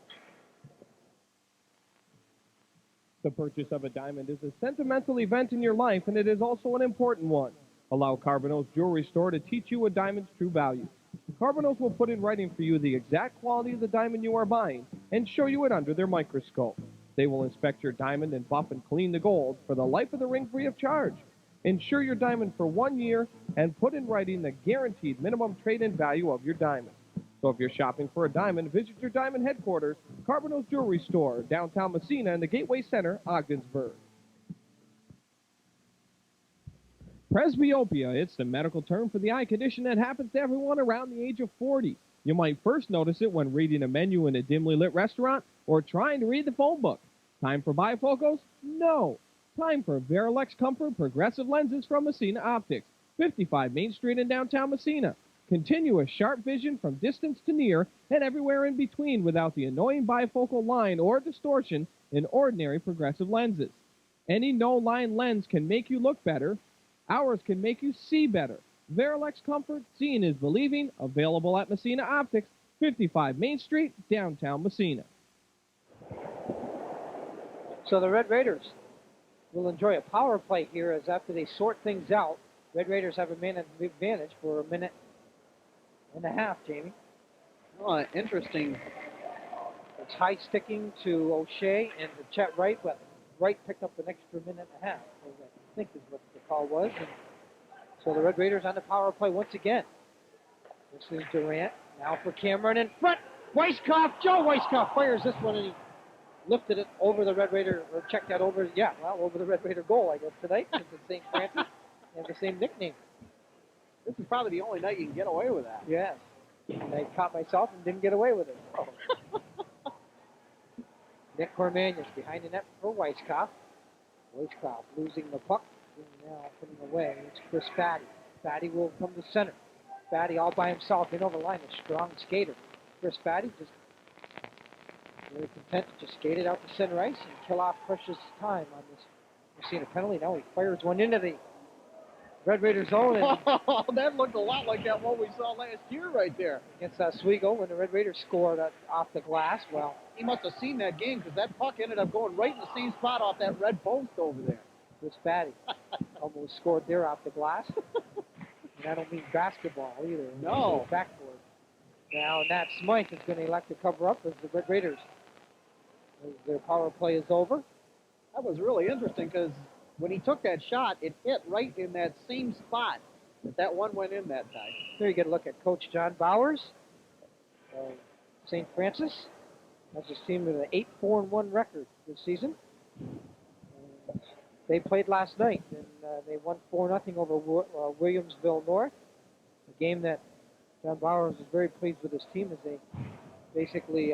The purchase of a diamond is a sentimental event in your life, and it is also an important one. Allow Carboneau's Jewelry Store to teach you a diamond's true value. Carboneau's will put in writing for you the exact quality of the diamond you are buying and show you it under their microscope. They will inspect your diamond and buff and clean the gold for the life of the ring free of charge. Insure your diamond for 1 year and put in writing the guaranteed minimum trade-in value of your diamond. So if you're shopping for a diamond, visit your diamond headquarters, Carboneau's Jewelry Store, downtown Massena in the Gateway Center, Ogdensburg. Presbyopia, it's the medical term for the eye condition that happens to everyone around the age of 40. You might first notice it when reading a menu in a dimly lit restaurant or trying to read the phone book. Time for bifocals? No. Time for Verilex Comfort Progressive Lenses from Massena Optics, 55 Main Street in downtown Massena. Continuous sharp vision from distance to near and everywhere in between without the annoying bifocal line or distortion in ordinary progressive lenses. Any no-line lens can make you look better. Ours can make you see better. Verilex Comfort, seeing is believing, available at Massena Optics, 55 Main Street, downtown Massena. So the Red Raiders will enjoy a power play here as after they sort things out, Red Raiders have a man advantage for a minute and a half, Jamie. Oh, interesting. It's high sticking to O'Shea and to Chet Wright, but Wright picked up an extra minute and a half, I think is what the call was. And so the Red Raiders on the power play once again. This is Durant, now for Cameron in front. Weisskopf, Joe Weisskopf fires this one and he lifted it over the Red Raider, or checked that over, over the Red Raider goal, I guess, tonight. It's the St. Francis and the same nickname. This is probably the only night you can get away with that. Yes. I caught myself and didn't get away with it. Nick Cormanius behind the net for Weisskopf. Weisskopf losing the puck. And now putting away. It's Chris Fatty. Fatty will come to center. Fatty all by himself in over the line. A strong skater. Chris Fatty just really content to just skate it out to center ice and kill off precious time on this Massena penalty. Now he fires one into the Red Raiders zone. And that looked a lot like that one we saw last year right there. Against Oswego when the Red Raiders scored off the glass. Well, he must have seen that game because that puck ended up going right in the same spot off that red post over there. Chris Fatty almost scored there off the glass. And I don't mean basketball either. No. Backboard. Now Nat Smythe is going to elect to cover up as the Red Raiders, as their power play is over. That was really interesting because when he took that shot, it hit right in that same spot that one went in that time. Here you get a look at Coach John Bowers of St. Francis. That's his team with an 8-4-1 record this season. They played last night, and they won 4-0 over Williamsville North. A game that John Bowers was very pleased with his team as they basically,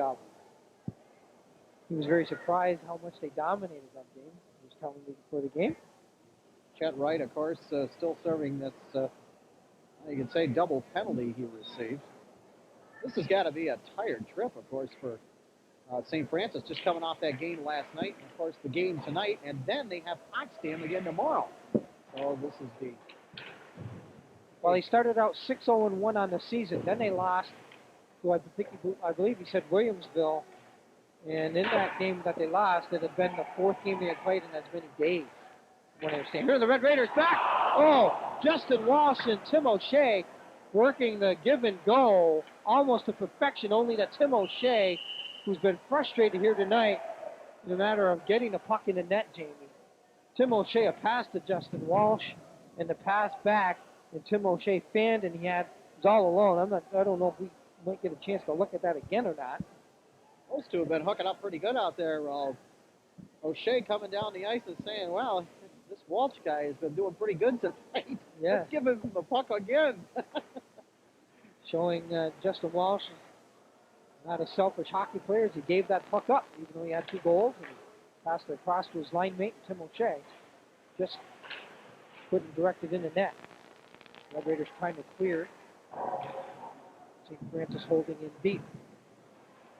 he was very surprised how much they dominated that game. He was telling me before the game. Chet Wright, of course, still serving this, you can say, double penalty he received. This has got to be a tired trip, of course, for St. Francis, just coming off that game last night, and of course the game tonight, and then they have Potsdam again tomorrow. So this is the... Well, he started out 6-0-1 on the season. Then they lost to, I believe he said Williamsville. And in that game that they lost, it had been the fourth game they had played in as many days. When they were staying. Here are the Red Raiders back. Oh, Justin Walsh and Tim O'Shea working the give and go almost to perfection, only that Tim O'Shea, who's been frustrated here tonight in a matter of getting the puck in the net, Jamie. Tim O'Shea, a pass to Justin Walsh, and the pass back, and Tim O'Shea fanned, and was all alone. I don't know if we might get a chance to look at that again or not. Those two have been hooking up pretty good out there. O'Shea coming down the ice and saying, well, this Walsh guy has been doing pretty good tonight. Yeah. Let's give him the puck again. Showing Justin Walsh not a selfish hockey player as he gave that puck up, even though he had 2 goals, and he passed it across to his line mate, Tim O'Shea. Just couldn't direct it in the net. Red Raiders trying to clear. St. Francis holding in deep.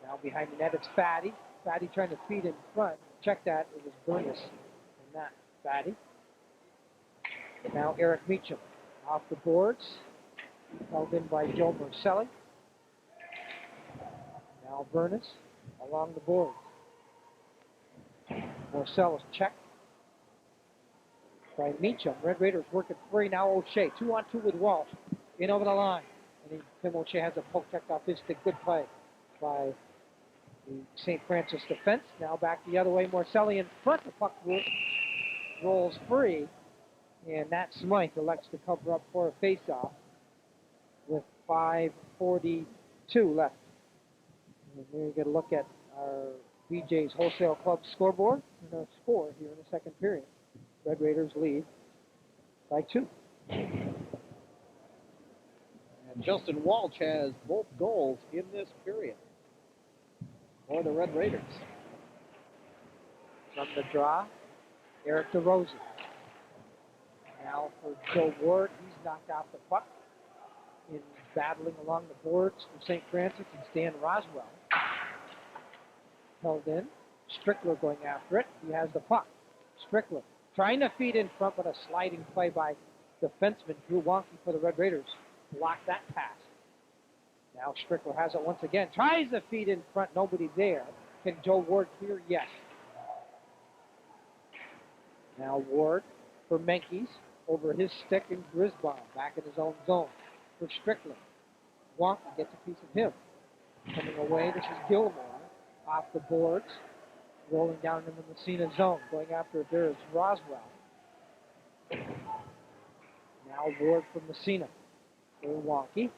Now behind the net, it's Fatty. Fatty trying to feed in front. Check that. It was Burness and not Fatty. Now Eric Meacham off the boards. Held in by Joe Marcelli. Now Burness along the boards. Marcellus check by Meacham. Red Raiders working free now. O'Shea 2-on-2 with Walsh. In over the line. And Tim O'Shea has a poke checked off his stick. Good play by the St. Francis defense. Now back the other way. Marcelli in front. The puck rolls free. And Nat Smythe elects to cover up for a face-off with 5:42 left. And there you get a look at our BJ's Wholesale Club scoreboard and our score here in the second period. Red Raiders lead by 2. And Justin Walsh has both goals in this period for the Red Raiders. From the draw, Eric DeRosa. Now for Joe Ward, he's knocked off the puck. In battling along the boards for St. Francis, it's Dan Roswell. Held in. Strickler going after it. He has the puck. Strickler trying to feed in front, but a sliding play by defenseman Drew Wonky for the Red Raiders. Blocked that pass. Now Strickler has it once again. Tries to feed in front. Nobody there. Can Joe Ward clear? Yes. Now Ward for Menkes. Over his stick and Grisbaum. Back in his own zone. For Strickler. Wonky gets a piece of him. Coming away, this is Gilmore. Off the boards. Rolling down in the Massena zone. Going after it there is Roswell. Now Ward from Massena. For Wonky.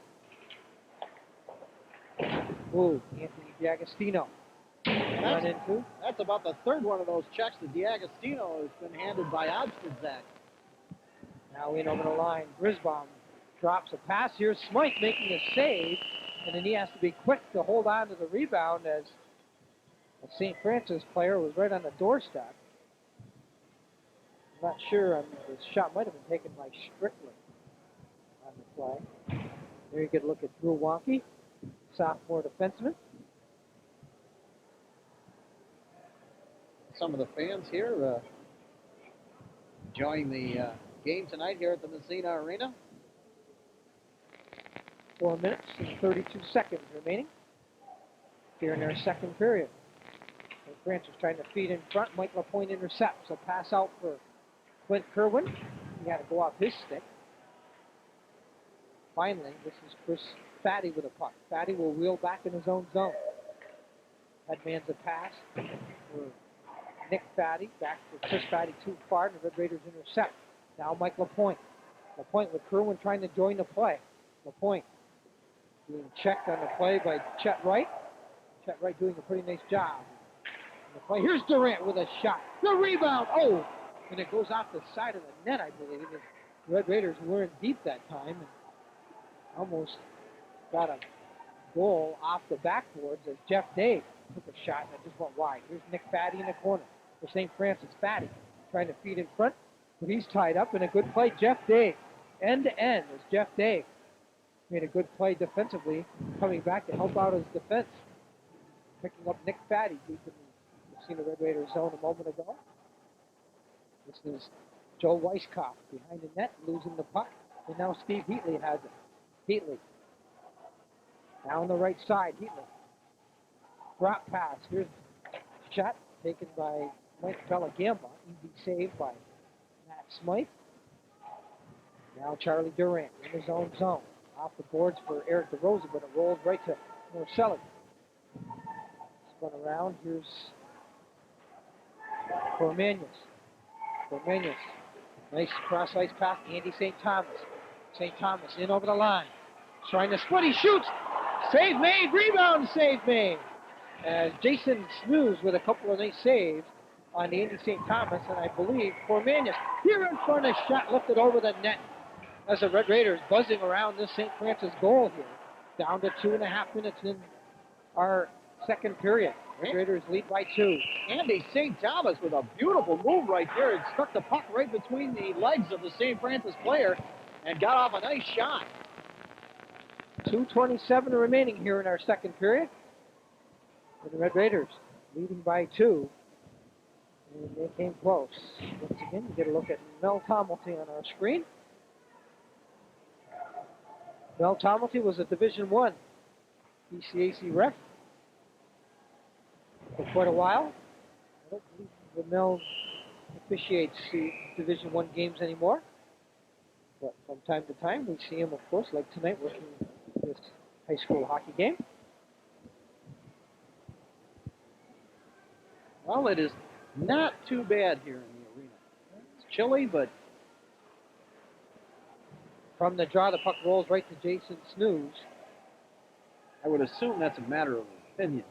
Ooh, Anthony D'Agostino. Run into. That's about the third one of those checks that D'Agostino has been handed by Obstazak. Now in over the line. Grisbaum drops a pass here. Smythe making a save. And then he has to be quick to hold on to the rebound as a St. Francis player was right on the doorstep. I'm not sure. The shot might have been taken by Strickler on the play. There you get a look at Drew Wonky, sophomore defenseman. Some of the fans here enjoying the game tonight here at the Massena Arena. 4 minutes and 32 seconds remaining here in their second period. St. Francis trying to feed in front. Mike LaPointe intercepts. A pass out for Clint Kerwin. He had to go off his stick. Finally, this is Chris Fatty with a puck. Fatty will wheel back in his own zone. Headman's a pass for Nick Fatty. Back for Chris Fatty too far. And the Red Raiders intercept. Now Mike LaPointe. LaPointe with Kerwin trying to join the play. LaPointe being checked on the play by Chet Wright. Chet Wright doing a pretty nice job. The play. Here's Durant with a shot. The rebound. Oh, and it goes off the side of the net, I believe. The Red Raiders weren't deep that time and almost got a goal off the backboards as Jeff Day took a shot that just went wide. Here's Nick Fatty in the corner for St. Francis. Fatty trying to feed in front. But he's tied up in a good play. Jeff Day, end to end, is Jeff Day. Made a good play defensively, coming back to help out his defense. Picking up Nick Fatty, deep in the Massena Red Raiders zone a moment ago. This is Joe Weisskopf behind the net, losing the puck. And now Steve Heatley has it. Heatley. Down the right side, Heatley. Drop pass. Here's a shot taken by Mike Belagamba. Easy save by Matt Smythe. Now Charlie Durant in his own zone. Off the boards for Eric DeRosa, but it rolls right to Morcelli. Spun around. Here's Cormanius. Nice cross-ice pass. Andy St. Thomas. St. Thomas in over the line. Trying to split. He shoots. Save made. Rebound save made. As Jason Snooze with a couple of nice saves on Andy St. Thomas, and I believe Cormanius here in front, a shot lifted over the net as the Red Raiders buzzing around this St. Francis goal here. Down to 2.5 minutes in our second period. Red Raiders lead by 2. Andy St. Thomas with a beautiful move right there. It struck the puck right between the legs of the St. Francis player and got off a nice shot. 2:27 remaining here in our second period. And the Red Raiders leading by 2. And they came close. Once again, you get a look at Mel Tomilty on our screen. Mel Tomilty was a Division I ECAC ref for quite a while. I don't believe that Mel officiates the Division I games anymore. But from time to time, we see him, of course, like tonight, working this high school hockey game. Well, it is not too bad here in the arena. It's chilly, but from the draw, the puck rolls right to Jason Snooze. I would assume that's a matter of opinion.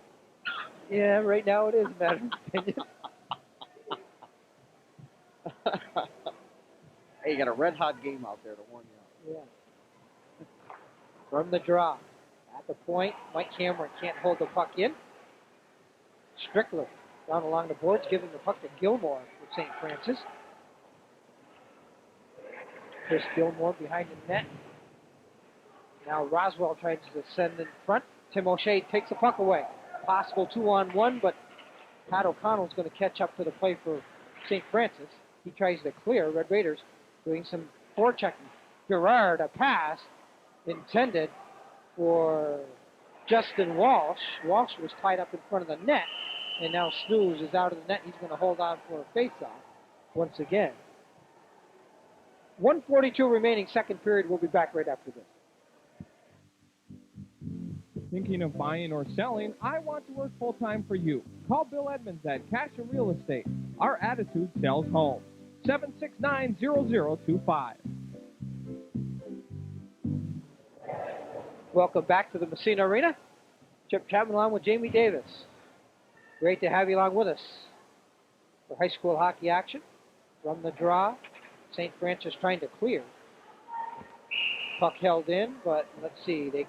Yeah, right now it is a matter of opinion. Hey, you got a red-hot game out there to warn you. Yeah. From the draw. At the point, Mike Cameron can't hold the puck in. Strickler down along the boards, giving the puck to Gilmore with St. Francis. Chris Gilmore behind the net. Now Roswell tries to send in front. Tim O'Shea takes the puck away. Possible 2-on-1, but Pat O'Connell's going to catch up to the play for St. Francis. He tries to clear. Red Raiders doing some forechecking. Gerard, a pass intended for Justin Walsh. Walsh was tied up in front of the net, and now Snooze is out of the net. He's going to hold on for a face-off once again. 1:42 remaining, second period. We'll be back right after this. Thinking of buying or selling? I want to work full-time for you. Call Bill Edmonds at Cash and Real Estate. Our attitude sells homes. 769-0025. Welcome back to the Massena Arena. Chip Chapman along with Jamie Davis. Great to have you along with us for high school hockey action. From the draw, St. Francis trying to clear. Puck held in, but let's see, they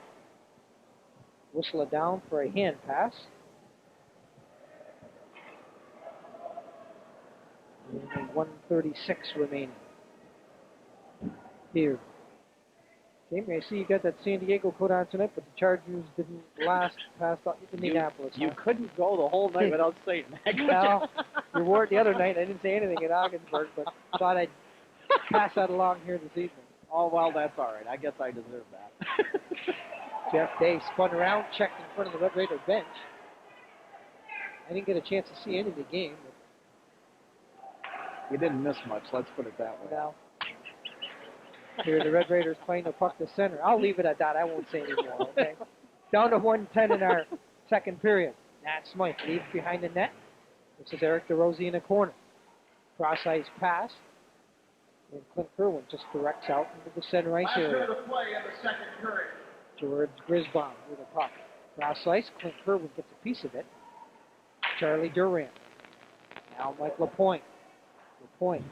whistle it down for a hand pass. And 1:36 remaining. Here. Jamie, I see you got that San Diego coat on tonight, but the Chargers didn't last past Indianapolis. You couldn't go the whole night without saying that. Well, you wore it the other night. I didn't say anything at Ogdensburg, but thought I'd pass that along here this evening. Oh, well, that's all right. I guess I deserve that. Jeff Day spun around, checked in front of the Red Raider bench. I didn't get a chance to see any of the game. You didn't miss much, let's put it that way. Now, here the Red Raiders playing the puck to center. I'll leave it at that. I won't say anymore, okay? Down to 1:10 in our second period. Nat Smythe leads behind the net. This is Eric DeRosa in the corner. Cross-ice pass. And Clint Kerwin just directs out into the center ice area. Last minute of play in the second period. George Grisbaum with a puck. Cross-ice. Clint Kerwin gets a piece of it. Charlie Durant. Now Mike LaPointe. LaPointe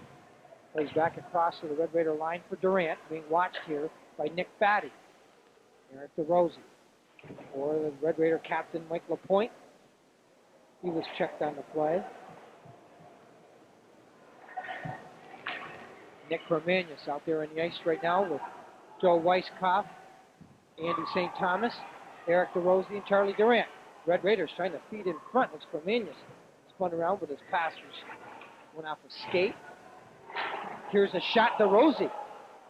plays back across to the Red Raider line for Durant, being watched here by Nick Fatty. Eric DeRosa. Or the Red Raider captain, Mike LaPointe. He was checked on the play. Nick Cormanius out there on the ice right now with Joe Weisskopf, Andy St. Thomas, Eric DeRosie, and Charlie Durant. Red Raiders trying to feed in front. It's Cormanius. Spun around with his passers. Went off a skate. Here's a shot, DeRosie.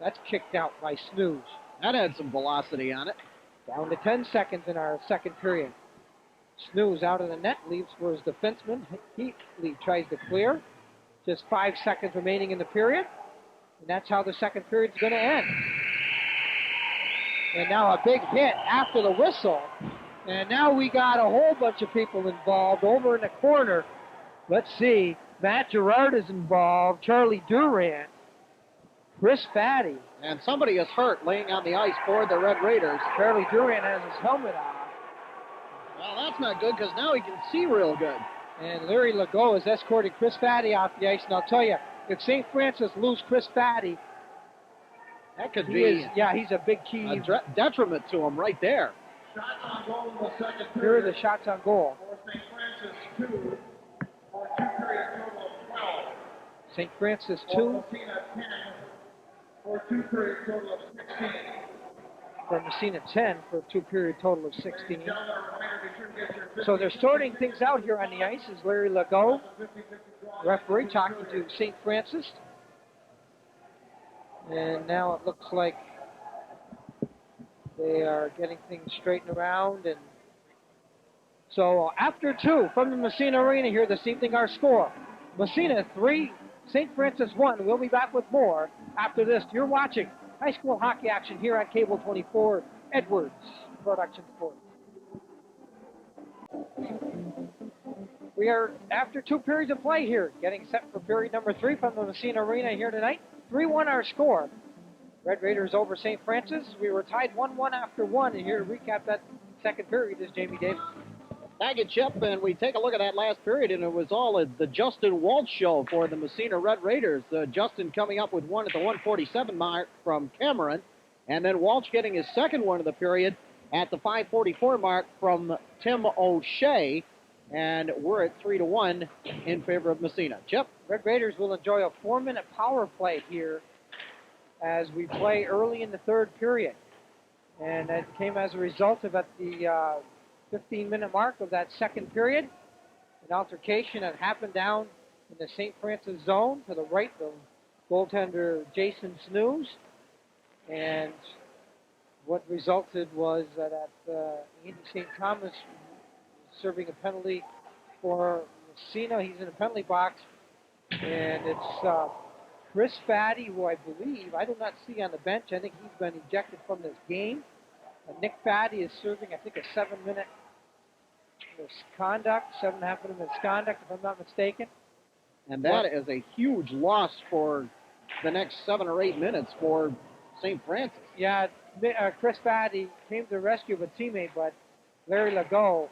That's kicked out by Snooze. That had some velocity on it. Down to 10 seconds in our second period. Snooze out of the net, leaves for his defenseman. Heatley tries to clear. Just 5 seconds remaining in the period. And that's how the second period's going to end. And now a big hit after the whistle. And now we got a whole bunch of people involved over in the corner. Let's see. Matt Gerard is involved. Charlie Durant. Chris Fatty. And somebody is hurt laying on the ice for the Red Raiders. Charlie Durant has his helmet on. Well, that's not good because now he can see real good. And Larry Legault has escorted Chris Fatty off the ice. And I'll tell you, if St. Francis lose Chris Fatty, that could he's a big key. A detriment to him right there. Shots on goal in the second period. Here are the shots on goal. For St. Francis, 2, for a 2-period total of 12. St. Francis, For 2. Massena, 10, for a 2-period total of 16. For Massena, 10, for a 2-period total of 16. So they're sorting things out here on the ice as Larry Legault, referee, talking to St. Francis. And now it looks like they are getting things straightened around. And so after 2 from the Massena Arena here this evening, our score. Massena 3, St. Francis 1. We'll be back with more after this. You're watching high school hockey action here on Cable 24, Edwards Production Sports. We are after 2 periods of play here, getting set for period number 3 from the Massena Arena here tonight. 3-1 our score. Red Raiders over St. Francis. We were tied 1-1 after 1, and here to recap that second period is Jamie Davis. Thank you, Chip, and we take a look at that last period, and it was all the Justin Walsh show for the Massena Red Raiders. Justin coming up with one at the 147 mark from Cameron, and then Walsh getting his second one of the period at the 544 mark from Tim O'Shea, and we're at 3-1 in favor of Massena. Chip? Red Raiders will enjoy a 4-minute power play here as we play early in the third period. And that came as a result of at the 15-minute mark of that second period, an altercation that happened down in the St. Francis zone to the right of goaltender Jason Snooze. And what resulted was that Andy St. Thomas serving a penalty for Massena. He's in the penalty box. And it's Chris Fatty, who I believe, I do not see on the bench. I think he's been ejected from this game. Nick Fatty is serving, I think, a 7-minute misconduct, 7.5-minute misconduct, if I'm not mistaken. And that is a huge loss for the next 7 or 8 minutes for St. Francis. Yeah, Chris Fatty came to the rescue of a teammate, but Larry Legault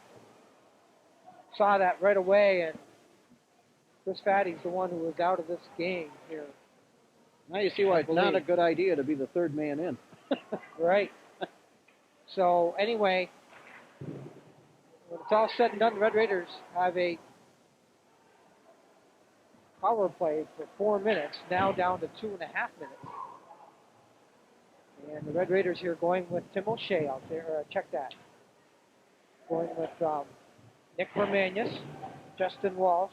saw that right away, and Chris Fatty's the one who was out of this game here. Now you see why it's not a good idea to be the third man in. Right. So, anyway, when it's all said and done, the Red Raiders have a power play for 4 minutes, now down to 2.5 minutes. And the Red Raiders here going with Tim O'Shea out there. Check that. Going with Nick Cormanius, Justin Walsh,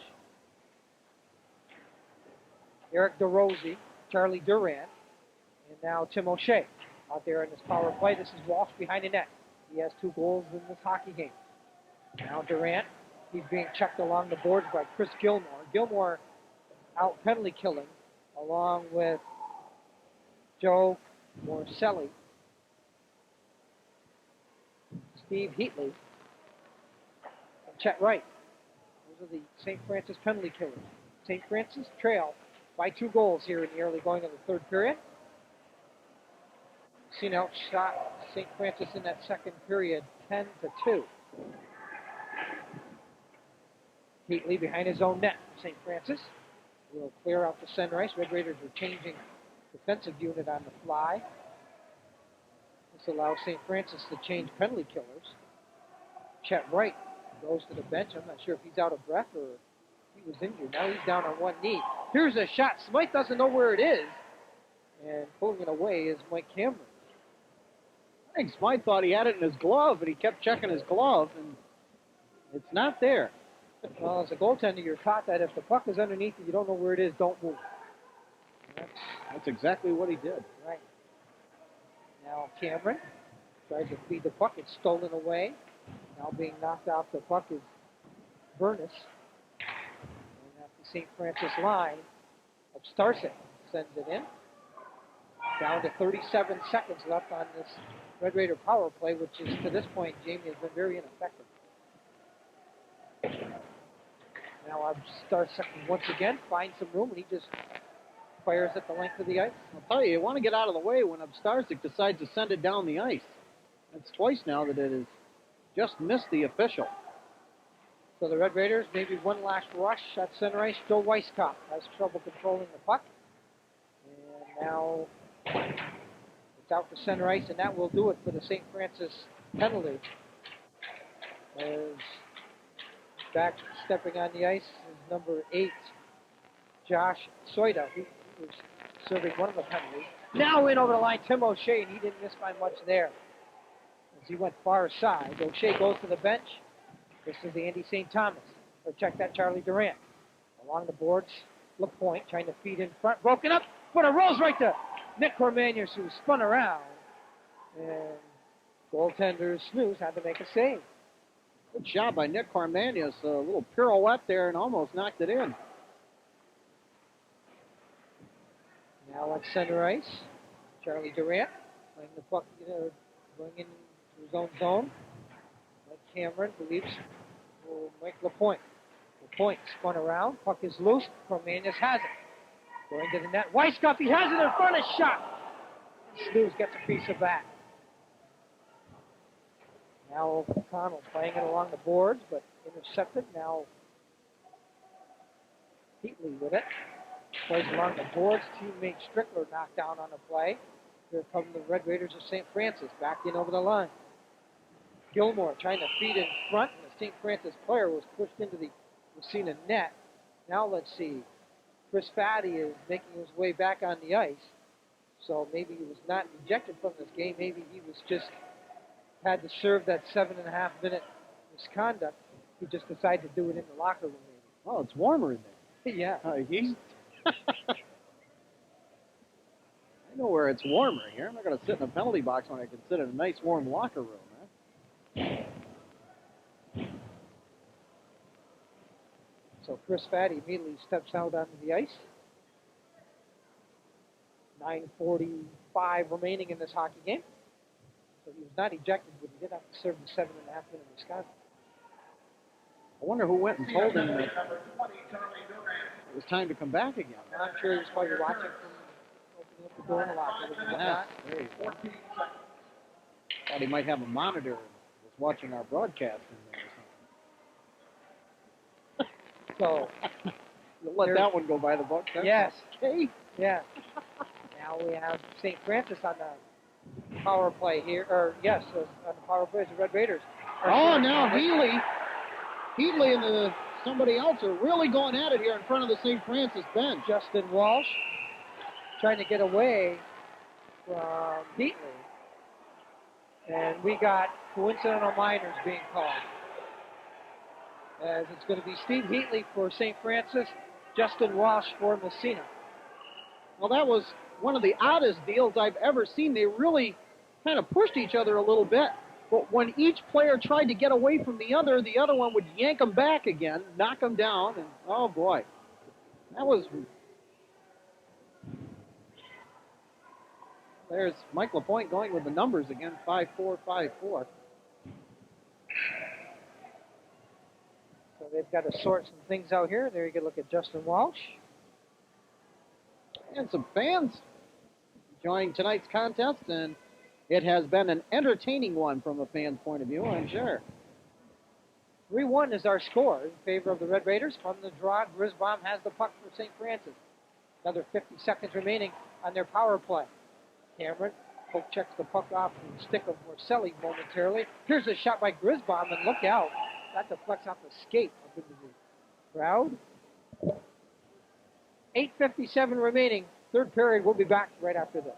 Eric DeRosie, Charlie Durant, and now Tim O'Shea out there in this power play. This is Walsh behind the net. He has 2 goals in this hockey game. Now Durant, he's being checked along the boards by Chris Gilmore. Gilmore out penalty killing along with Joe Morcelli, Steve Heatley, and Chet Wright. Those are the St. Francis penalty killers. St. Francis trail by 2 goals here in the early going of the third period. Seen outshot St. Francis in that second period, 10-2. Heatley behind his own net, St. Francis. Will clear out the center ice. Red Raiders are changing defensive unit on the fly. This allows St. Francis to change penalty killers. Chet Wright goes to the bench. I'm not sure if he's out of breath or he was injured. Now he's down on one knee. Here's a shot. Smythe doesn't know where it is. And pulling it away is Mike Cameron. I think Smythe thought he had it in his glove, and he kept checking his glove, and it's not there. Well, as a goaltender, you're taught that if the puck is underneath you, you don't know where it is, don't move. That's exactly what he did. Right. Now Cameron tries to feed the puck. It's stolen away. Now being knocked off the puck is Burness. And at the St. Francis line of Starsek sends it in. Down to 37 seconds left on this Red Raider power play, which is, to this point, Jamie has been very ineffective. Now Starsek once again finds some room, and he just fires at the length of the ice. I'll tell you want to get out of the way when Starsek decides to send it down the ice. It's twice now that it has just missed the official. So the Red Raiders, maybe one last rush at center ice. Joe Weisskopf has trouble controlling the puck. And now it's out to center ice, and that will do it for the St. Francis penalty. As back stepping on the ice is number 8, Josh Soida, who was serving one of the penalties. Now in over the line, Tim O'Shea, and he didn't miss by much there as he went far side. O'Shea goes to the bench. This is Andy St. Thomas. Or check that, Charlie Durant. Along the boards, LaPointe trying to feed in front. Broken up, but it rolls right to Nick Cormanius, who spun around. And goaltender Snooze had to make a save. Good job by Nick Cormanius. A little pirouette there and almost knocked it in. Now at center ice, Charlie Durant playing the puck, going into his own zone. Mike Cameron believes Mike LaPointe. LaPointe spun around, puck is loose, Cormanius has it. Going to the net, Weisskopf, he has it in front, a shot. Snooze gets a piece of that. Now O'Connell playing it along the boards, but intercepted. Now Heatley with it. Plays along the boards. Teammate Strickler knocked down on the play. Here come the Red Raiders of St. Francis back in over the line. Gilmore trying to feed in front, and the St. Francis player was pushed into the Massena net. Now let's see. Chris Fatty is making his way back on the ice. So maybe he was not ejected from this game. Maybe he was just had to serve that 7.5-minute misconduct. He just decided to do it in the locker room, maybe. Oh, it's warmer in there. Yeah. He's I know where it's warmer here. I'm not going to sit in a penalty box when I can sit in a nice warm locker room. So Chris Fatty immediately steps out onto the ice. 9:45 remaining in this hockey game. So he was not ejected, but he did have to serve the 7.5-minute misconduct. I wonder who went and told him that it was time to come back again. I'm sure he was probably watching from opening up the door in the locker room. Yeah, there you go. Thought he might have a monitor and was watching our broadcast in there or something. So you'll let that one go by the book. Yes. Okay. Yeah. Now we have St. Francis on the power play here, or yes, on the power play is the Red Raiders. Oh, now Heatley and somebody else are really going at it here in front of the St. Francis bench. Justin Walsh trying to get away from Heatley. And we got coincidental minors being called. As it's going to be Steve Heatley for St. Francis, Justin Walsh for Massena. Well, that was one of the oddest deals I've ever seen. They really kind of pushed each other a little bit. But when each player tried to get away from the other one would yank them back again, knock them down, and oh boy. That was... There's Mike LaPointe going with the numbers again, 5-4, 5-4. So they've got to sort some things out here. There you can look at Justin Walsh. And some fans enjoying tonight's contest, and it has been an entertaining one from a fan's point of view, I'm sure. 3-1 is our score in favor of the Red Raiders. From the draw, Grisbaum has the puck for St. Francis. Another 50 seconds remaining on their power play. Cameron poke checks the puck off the stick of Morcelli momentarily. Here's a shot by Grisbaum, and look out. That deflects off the skate up into the crowd. 8:57 remaining third period. We'll be back right after this.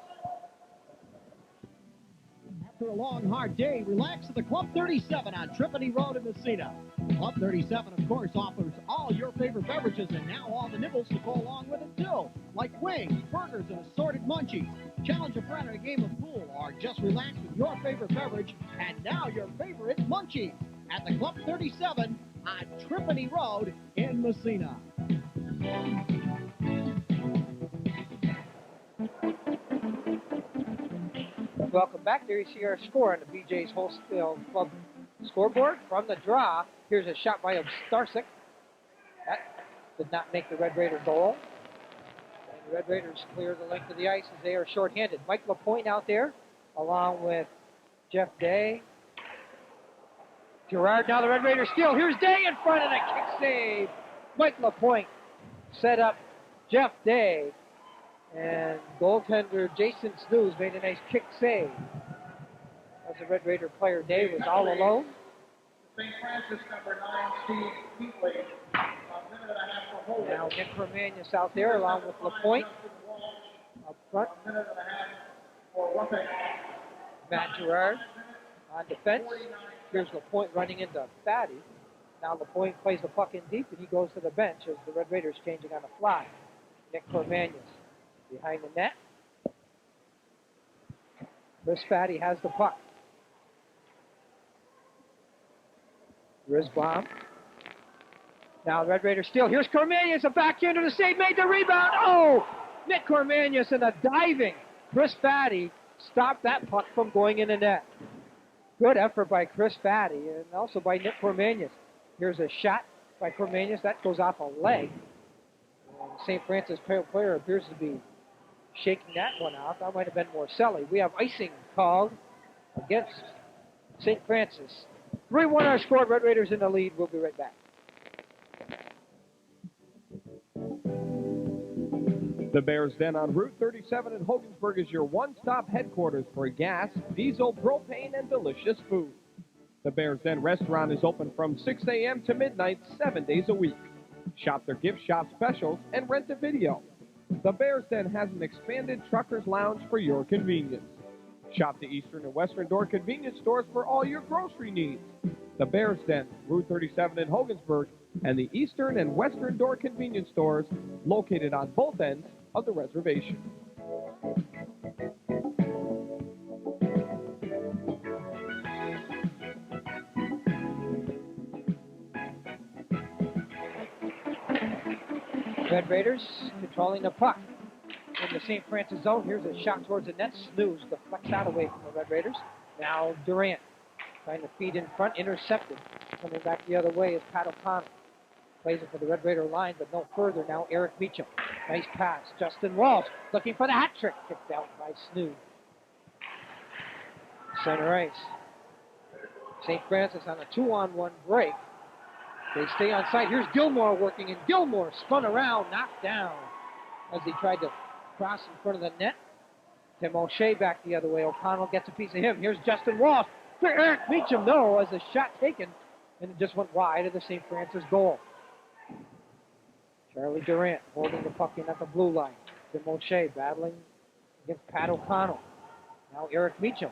After a long, hard day, relax at the Club 37 on Tripoli Road in Massena. Club 37, of course, offers all your favorite beverages and now all the nibbles to go along with it, too, like wings, burgers, and assorted munchies. Challenge a friend in a game of pool or just relax with your favorite beverage and now your favorite munchies at the Club 37 on Tripoli Road in Massena. Welcome back. There you see our score on the BJ's Wholesale Club scoreboard. From the draw, here's a shot by Starsick. That did not make the Red Raider goal. And the Red Raiders clear the length of the ice as they are shorthanded. Mike LaPointe out there, along with Jeff Day. Gerard, now the Red Raiders steal. Here's Day in front and a kick save. Mike LaPointe set up Jeff Day. And goaltender Jason Snooze made a nice kick save. As the Red Raider player Day was all alone. St. Francis, number 9, Steve Keatley. A minute and a half for holding. Now Nick Romanius out there along with LaPointe. Up front. A minute and a half for roughing. Matt Gerard on defense. Here's LaPointe running into Fatty. Now LaPointe plays the puck in deep and he goes to the bench as the Red Raiders changing on the fly. Nick Romanius behind the net. Chris Fatty has the puck. Risbaum. Now Red Raiders steal. Here's Cormanius, a backhander to save, made the rebound. Oh! Nick Cormanius and a diving Chris Fatty stopped that puck from going in the net. Good effort by Chris Fatty and also by Nick Cormanius. Here's a shot by Cormanius. That goes off a leg. And St. Francis player appears to be shaking that one off. That might have been Morcelli. We have icing called against St. Francis. 3-1 our score. Red Raiders in the lead. We'll be right back. The Bears Den on Route 37 in Hogansburg is your one-stop headquarters for gas, diesel, propane, and delicious food. The Bears Den restaurant is open from 6 a.m. to midnight, 7 days a week. Shop their gift shop specials and rent a video. The Bears Den has an expanded trucker's lounge for your convenience. Shop the Eastern and Western Door convenience stores for all your grocery needs. The Bears Den, Route 37 in Hogansburg, and the Eastern and Western Door convenience stores located on both ends of the reservation. Red Raiders controlling the puck in the St. Francis zone. Here's a shot towards the net. Snooze deflects that away from the Red Raiders. Now Durant trying to feed in front, intercepted. Coming back the other way is Pat O'Connell. Plays it for the Red Raider line, but no further. Now Eric Meacham. Nice pass. Justin Walsh looking for the hat trick. Kicked out by Snooze. Center ice. St. Francis on a 2-on-1 break. They stay on site. Here's Gilmore working, and Gilmore spun around, knocked down as he tried to cross in front of the net. Tim O'Shea back the other way. O'Connell gets a piece of him. Here's Justin Walsh. For Eric Meacham, no, as a shot taken, and it just went wide of the St. Francis goal. Charlie Durant holding the puck in at the blue line. Tim O'Shea battling against Pat O'Connell. Now Eric Meacham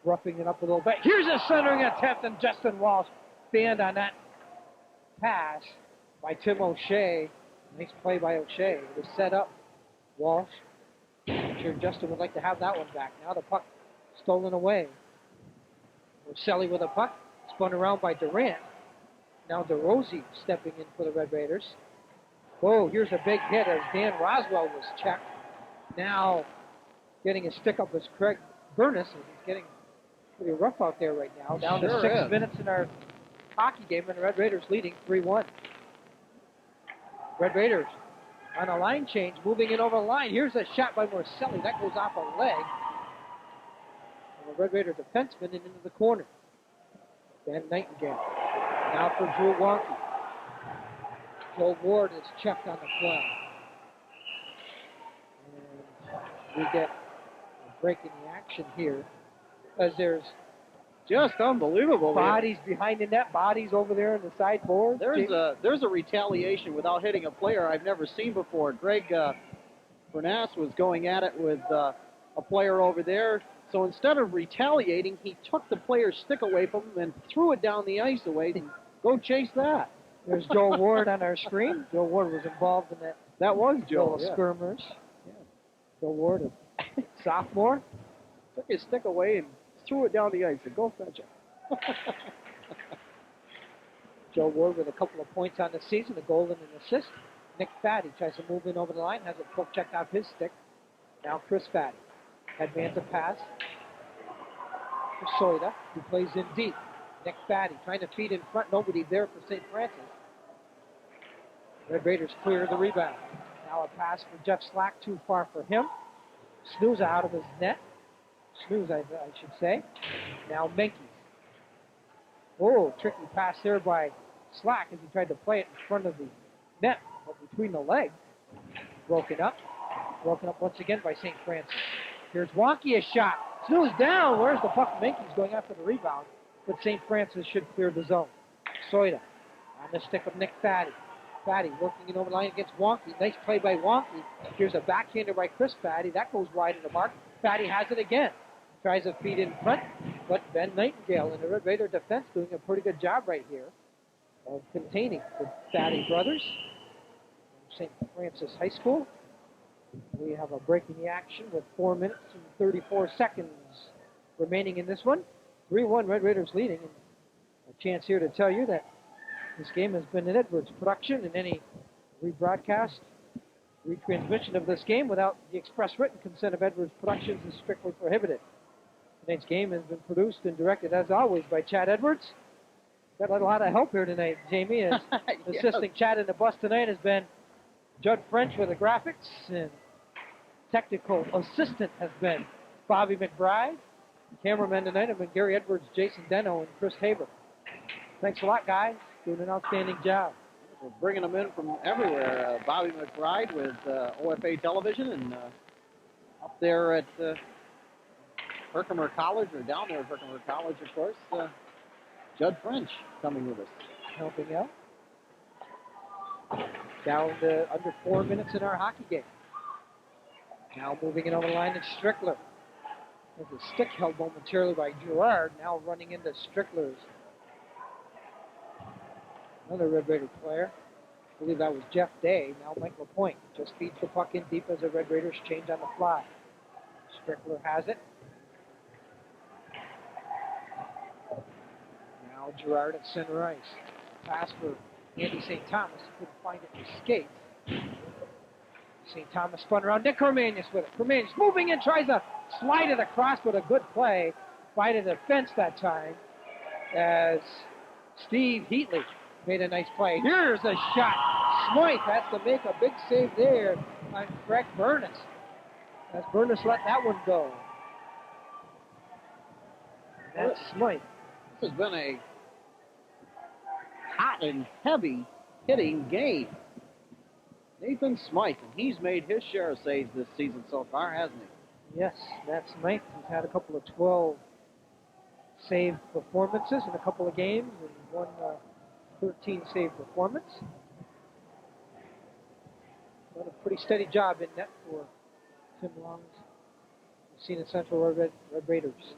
roughing it up a little bit. Here's a centering attempt, and Justin Walsh banned on that pass by Tim O'Shea. Nice play by O'Shea. It was set up. Walsh. I'm sure Justin would like to have that one back. Now the puck stolen away. Morcelli with a puck. Spun around by Durant. Now DeRosie stepping in for the Red Raiders. Whoa, here's a big hit as Dan Roswell was checked. Now getting a stick up is Craig Burness, and he's getting pretty rough out there right now. Down to 6 minutes in our hockey game, and the Red Raiders leading 3-1. Red Raiders on a line change, moving in over the line. Here's a shot by Morcelli. That goes off a leg. And the Red Raider defenseman and into the corner. Ben Nightingale. Now for Drew Wonky. Joe Ward is checked on the play. And we get a break in the action here as there's Just unbelievable. bodies behind the net, bodies over there on the sideboard. There's a retaliation without hitting a player I've never seen before. Greg Bernass was going at it with a player over there. So instead of retaliating, he took the player's stick away from him and threw it down the ice away to go chase that. There's Joe Ward on our screen. Joe Ward was involved in that. That was Joe. Little Yeah. skirmish. Yeah. Joe Ward, a sophomore. Took his stick away and threw it down the ice. Said, go fetch it. Joe Ward with a couple of points on the season, a goal and an assist. Nick Fatty tries to move in over the line, has it poke checked off his stick. Now Chris Fatty. Advance a pass for Soida, who plays in deep. Nick Fatty trying to feed in front. Nobody there for St. Francis. Red Raiders clear the rebound. Now a pass for Jeff Slack, too far for him. Snooze out of his net. Snooze, I should say. Now Menke. Oh, tricky pass there by Slack as he tried to play it in front of the net, but between the legs. Broken up. Broken up once again by St. Francis. Here's Wonky, a shot. Snooze down. Where's the puck? Menke's going after the rebound, but St. Francis should clear the zone. Soida on the stick of Nick Fatty. Fatty working it over the line against Wonky. Nice play by Wonky. Here's a backhander by Chris Fatty. That goes wide of the mark. Fatty has it again. Tries to feed in front, but Ben Nightingale and the Red Raider defense doing a pretty good job right here of containing the Fatty brothers from St. Francis High School. We have a break in the action with 4 minutes and 34 seconds remaining in this one. 3-1 Red Raiders leading. And a chance here to tell you that this game has been an Edwards production, and any rebroadcast, retransmission of this game without the express written consent of Edwards Productions is strictly prohibited. Tonight's game has been produced and directed, as always, by Chad Edwards. Got a lot of help here tonight, Jamie. As Yes. assisting Chad in the bus tonight has been Judd French with the graphics, and technical assistant has been Bobby McBride. Cameramen tonight have been Gary Edwards, Jason Deno, and Chris Haber. Thanks a lot, guys. Doing an outstanding job. We're bringing them in from everywhere. Bobby McBride with OFA Television, and up there at Herkimer College, or down there at Herkimer College, of course, Judd French coming with us. Helping out. Down to under 4 minutes in our hockey game. Now moving it over the line, it's Strickler. There's a stick held momentarily by Gerard, now running into Strickler's. Another Red Raider player. I believe that was Jeff Day. Now Mike LaPointe just feeds the puck in deep as the Red Raiders change on the fly. Strickler has it. Now Gerard at center ice. Pass for Andy St. Thomas. Couldn't find it in his skates. St. Thomas spun around. Nick Cormanius with it. Cormanius moving in, tries to slide it across with a good play by the defense that time as Steve Heatley made a nice play. Here's a shot. Smythe has to make a big save there on Greg Burness. As Burness let that one go. That's Smythe. This has been a hot and heavy hitting game. Nathan Smythe, and he's made his share of saves this season so far, hasn't he? Yes, that's Smythe. He's had a couple of 12 save performances in a couple of games and one 13 save performance. Done a pretty steady job in net for Tim Long's Massena Central Red Raiders.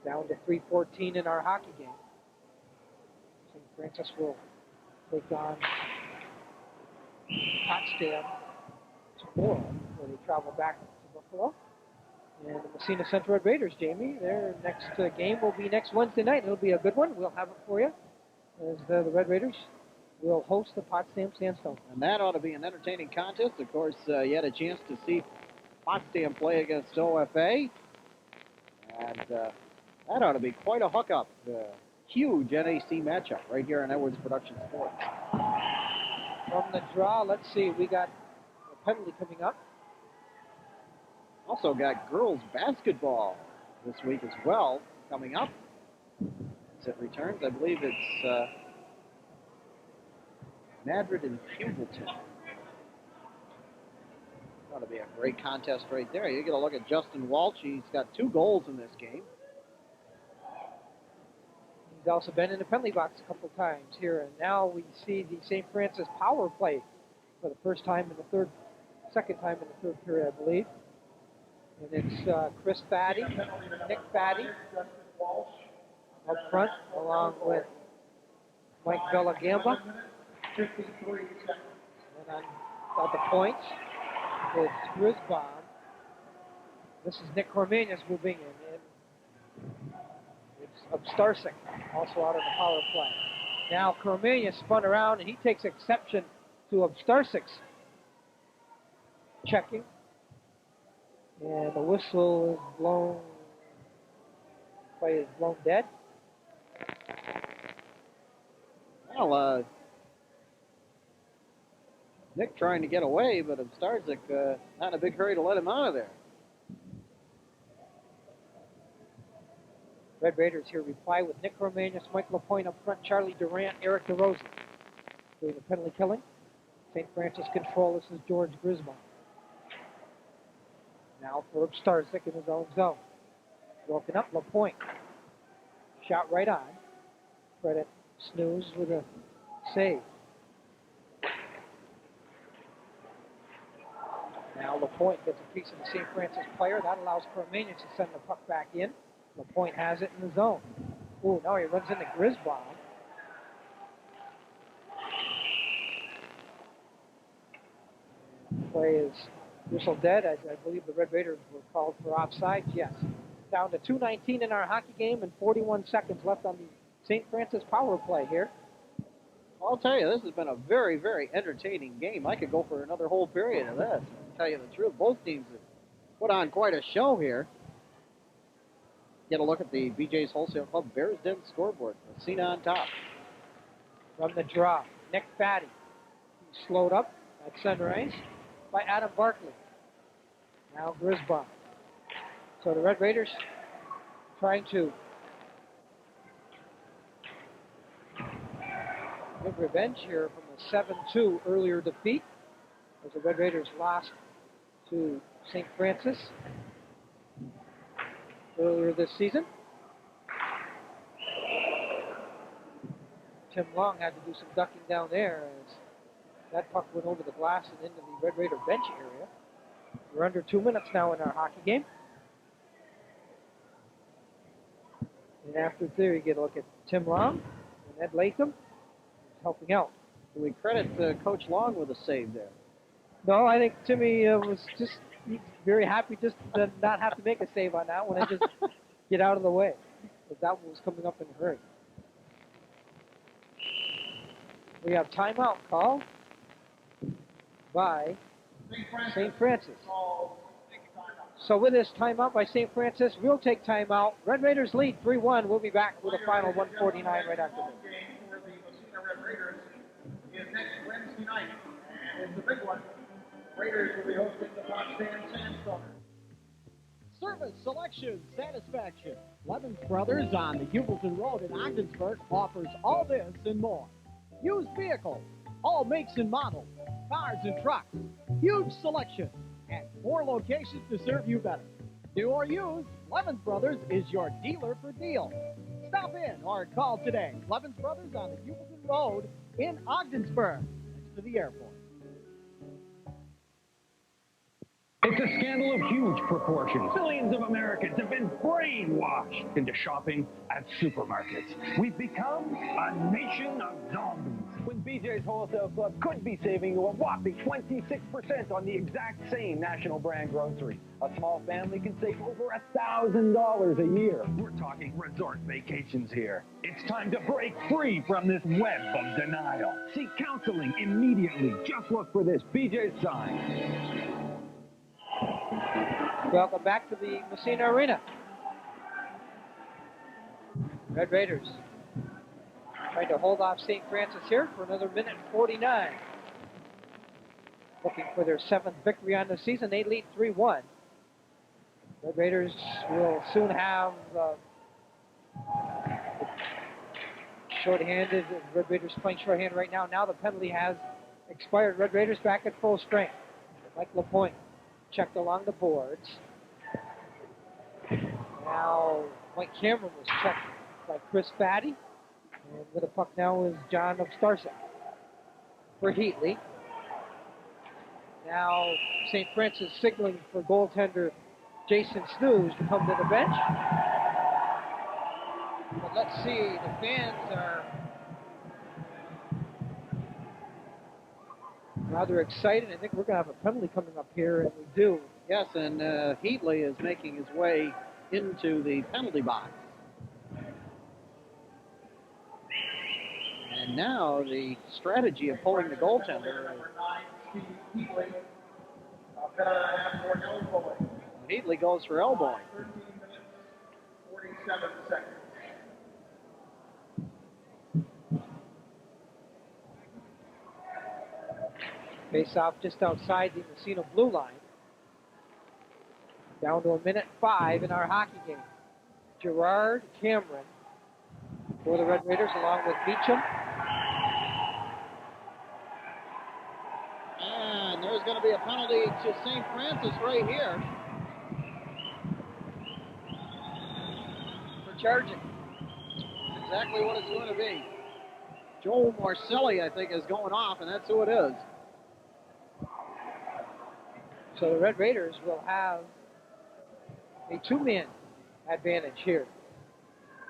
Down to 3:14 in our hockey game. St. Francis will take on Potsdam tomorrow, where they travel back to Buffalo. And the Massena Central Red Raiders, Jamie, their next game will be next Wednesday night. It'll be a good one. We'll have it for you, as the Red Raiders will host the Potsdam Sandstone. And that ought to be an entertaining contest. Of course, you had a chance to see Potsdam play against OFA. And that ought to be quite a hookup. Huge NAC matchup right here on Edwards Production Sports. From the draw, let's see, we got a penalty coming up. Also got girls basketball this week as well coming up. As it returns, I believe it's Madrid and Hubleton. Ought to be a great contest right there. You get a look at Justin Walsh. He's got 2 goals in this game. He's also been in the penalty box a couple times here, and now we see the St. Francis power play for the second time in the third period, I believe. And it's Chris Fatty, Nick Fatty up front, along with Mike Villagamba. 53 seconds. And on the points, it's Grisbaum. This is Nick Cormanius moving in. It's Obstarsik, also out on the power play. Now Cormanius spun around, and he takes exception to Obstarsik's checking. And the whistle is blown. Play is blown dead. Well, Nick trying to get away, but Starzik not in a big hurry to let him out of there. Red Raiders here reply with Nick Romanius, Mike LaPointe up front, Charlie Durant, Eric DeRosa doing the penalty killing. St. Francis control. This is George Grisbaum. Now for Starzik in his own zone. Broken up, LaPointe. Shot right on. Credit Snooze with a save. Now LaPointe gets a piece of the St. Francis player. That allows Cormanius to send the puck back in. LaPointe has it in the zone. Ooh, now he runs into Grisbaum. Play is whistle dead. I believe the Red Raiders were called for offside. Yes. Down to 2:19 in our hockey game and 41 seconds left on the St. Francis power play here. I'll tell you, this has been a very, very entertaining game. I could go for another whole period of this. To tell you the truth, both teams have put on quite a show here. Get a look at the BJ's Wholesale Club Bears Den scoreboard. Massena on top. From the draw, Nick Fatty. He's slowed up at Sunrise by Adam Barkley. Now Grisbaum. So the Red Raiders trying to get revenge here from a 7-2 earlier defeat as the Red Raiders lost to St. Francis earlier this season. Tim Long had to do some ducking down there as that puck went over the glass and into the Red Raider bench area. We're under 2 minutes now in our hockey game. And after there, you get a look at Tim Long and Ed Latham helping out. Do we credit Coach Long with a save there? No, I think Timmy was just very happy just to not have to make a save on that one and just get out of the way. But that one was coming up in a hurry. We have timeout call by St. Francis. So with this timeout by St. Francis, we'll take timeout. Red Raiders lead 3-1. We'll be back with a final 1:49 right after this. Game for the Massena Red Raiders is next Wednesday night, and it's a big one. Raiders will be hosting the Massena Sandstormers. Service, selection, satisfaction. Levens Brothers on the Hubleton Road in Ogdensburg offers all this and more. Used vehicles, all makes and models, cars and trucks, huge selection, and 4 locations to serve you better. New or used, Levens Brothers is your dealer for deals. Stop in or call today. Levens Brothers on the Hubleton Road in Ogdensburg, next to the airport. It's a scandal of huge proportions. Millions of Americans have been brainwashed into shopping at supermarkets. We've become a nation of zombies. When BJ's Wholesale Club could be saving you a whopping 26% on the exact same national brand grocery. A small family can save over $1,000 a year. We're talking resort vacations here. It's time to break free from this web of denial. Seek counseling immediately. Just look for this BJ's sign. Welcome back to the Massena Arena. Red Raiders trying to hold off St. Francis here for another minute and 49. Looking for their 7th victory on the season. They lead 3-1. Red Raiders will soon have shorthanded. Red Raiders playing shorthand right now. Now the penalty has expired. Red Raiders back at full strength. Mike LaPointe checked along the boards. Now Mike Cameron was checked by Chris Fatty. And with the puck now is John Obstarsik for Heatley. Now St. Francis signaling for goaltender Jason Snooze to come to the bench. But let's see, the fans are rather excited. I think we're going to have a penalty coming up here, and we do. Yes, and Heatley is making his way into the penalty box. And now the strategy of pulling the goaltender. Number 9, Steve Heatley. Minute and a half for elbowing. Heatley goes for elbowing. 13 minutes, 47 seconds. Face off just outside the Massena blue line. Down to 1:05 in our hockey game. Gerard Cameron for the Red Raiders along with Beecham. And there's going to be a penalty to St. Francis right here for charging. That's exactly what it's going to be. Joel Morcelli, I think, is going off, and that's who it is. So the Red Raiders will have a 2-man advantage here.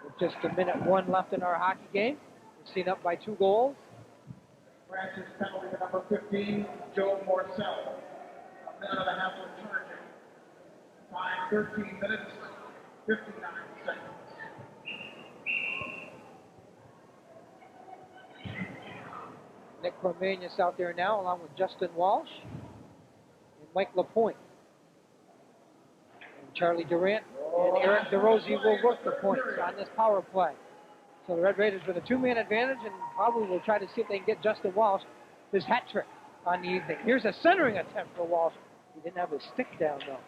With just 1:01 left in our hockey game. We've seen up by 2 goals. Francis penalty to number 15, Joe Morcell. A minute and a half for charging. Time 13 minutes, 59 seconds. Nick Cormanius out there now along with Justin Walsh and Mike Lapointe. And Charlie Durant and Eric DeRosie will work the points on this power play. So the Red Raiders with a 2-man advantage and probably will try to see if they can get Justin Walsh his hat trick on the evening. Here's a centering attempt for Walsh. He didn't have his stick down though.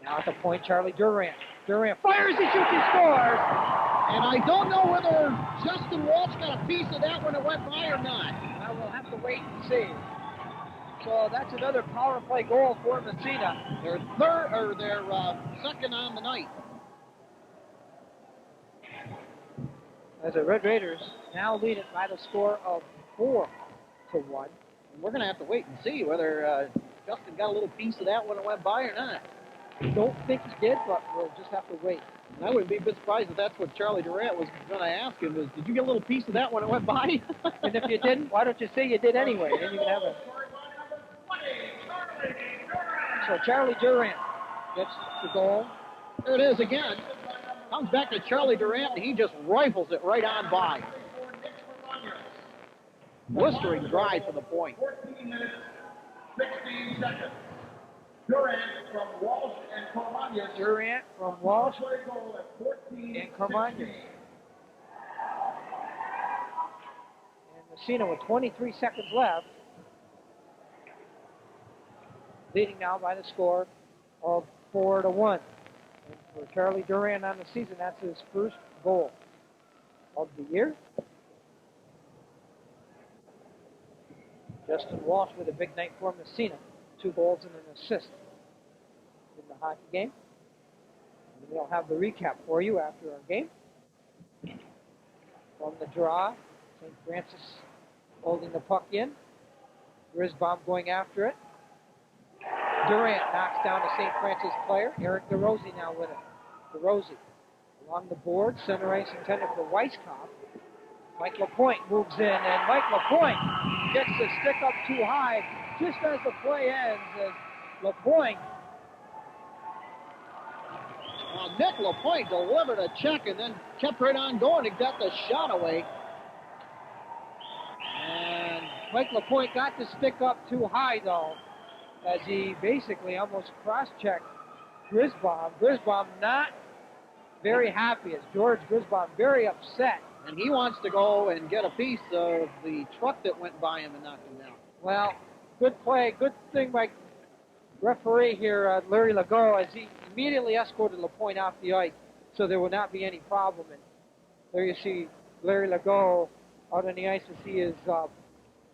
Now at the point, Charlie Durant. Durant fires, he shoots, he scores! And I don't know whether Justin Walsh got a piece of that when it went by or not. Well, we'll have to wait and see. So that's another power play goal for Massena. Their second on the night. As the Red Raiders now lead it by the score of 4-1. And we're going to have to wait and see whether Justin got a little piece of that when it went by or not. Don't think he did, but we'll just have to wait. And I wouldn't be a bit surprised if that's what Charlie Durant was going to ask him, is, did you get a little piece of that when it went by? And if you didn't, why don't you say you did anyway? Then you can have it. So Charlie Durant gets the goal. There it is again. Comes back to Charlie Durant, and he just rifles it right on by. Blistering drive for the point. 14 minutes, 16 seconds. Durant from Walsh and Cormanius. Durant from Walsh Goal at 14, and Cormanius. And Massena with 23 seconds left. Leading now by the score of 4-1. And for Charlie Durant on the season, that's his first goal of the year. Justin Walsh with a big night for Massena. 2 goals and an assist in the hockey game. And we'll have the recap for you after our game. From the draw, St. Francis holding the puck in. Grisbaum going after it. Durant knocks down a St. Francis player. Eric DeRosie now with it. DeRosie along the board. Center ice intended for Weisskopf. Mike Lapointe moves in, and Mike Lapointe gets the stick up too high just as the play ends. As Lapointe. Nick Lapointe delivered a check and then kept right on going and got the shot away. And Mike Lapointe got the stick up too high, though, as he basically almost cross-checked Grisbaum. Grisbaum not very happy, as George Grisbaum very upset. And he wants to go and get a piece of the truck that went by him and knocked him down. Well, good play, good thing by referee here, Larry Legault, as he immediately escorted Lapointe off the ice, so there will not be any problem. And there you see Larry Legault out on the ice as he is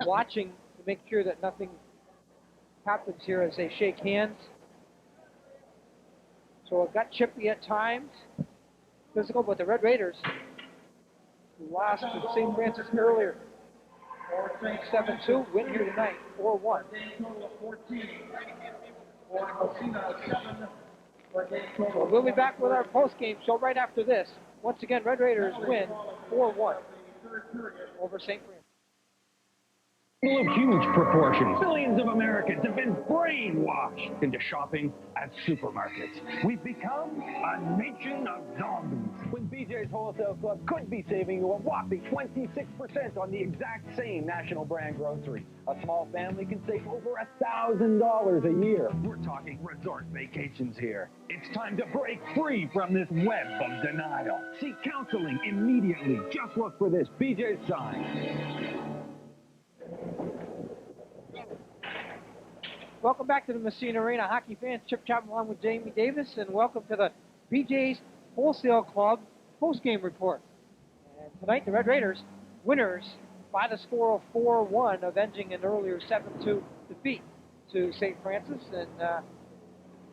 watching to make sure that nothing happens here as they shake hands. So it got chippy at times, physical, but the Red Raiders, who lost to St. Francis earlier, 7-2, win here tonight, 4-1. Game total of 14. For Massena, 7. For a game total We'll be back with our post-game show right after this. Once again, Red Raiders win 4-1 over St. Francis. Of huge proportions. Millions of Americans have been brainwashed into shopping at supermarkets. We've become a nation of zombies. When BJ's Wholesale Club could be saving you a whopping 26% on the exact same national brand grocery. A small family can save over $1,000 a year. We're talking resort vacations here. It's time to break free from this web of denial. Seek counseling immediately. Just look for this BJ's sign. Welcome back to the Massena Arena. Hockey fans, Chip Chapman along with Jamie Davis, and welcome to the BJ's Wholesale Club post-game report. And tonight, the Red Raiders, winners by the score of 4-1, avenging an earlier 7-2 defeat to St. Francis. And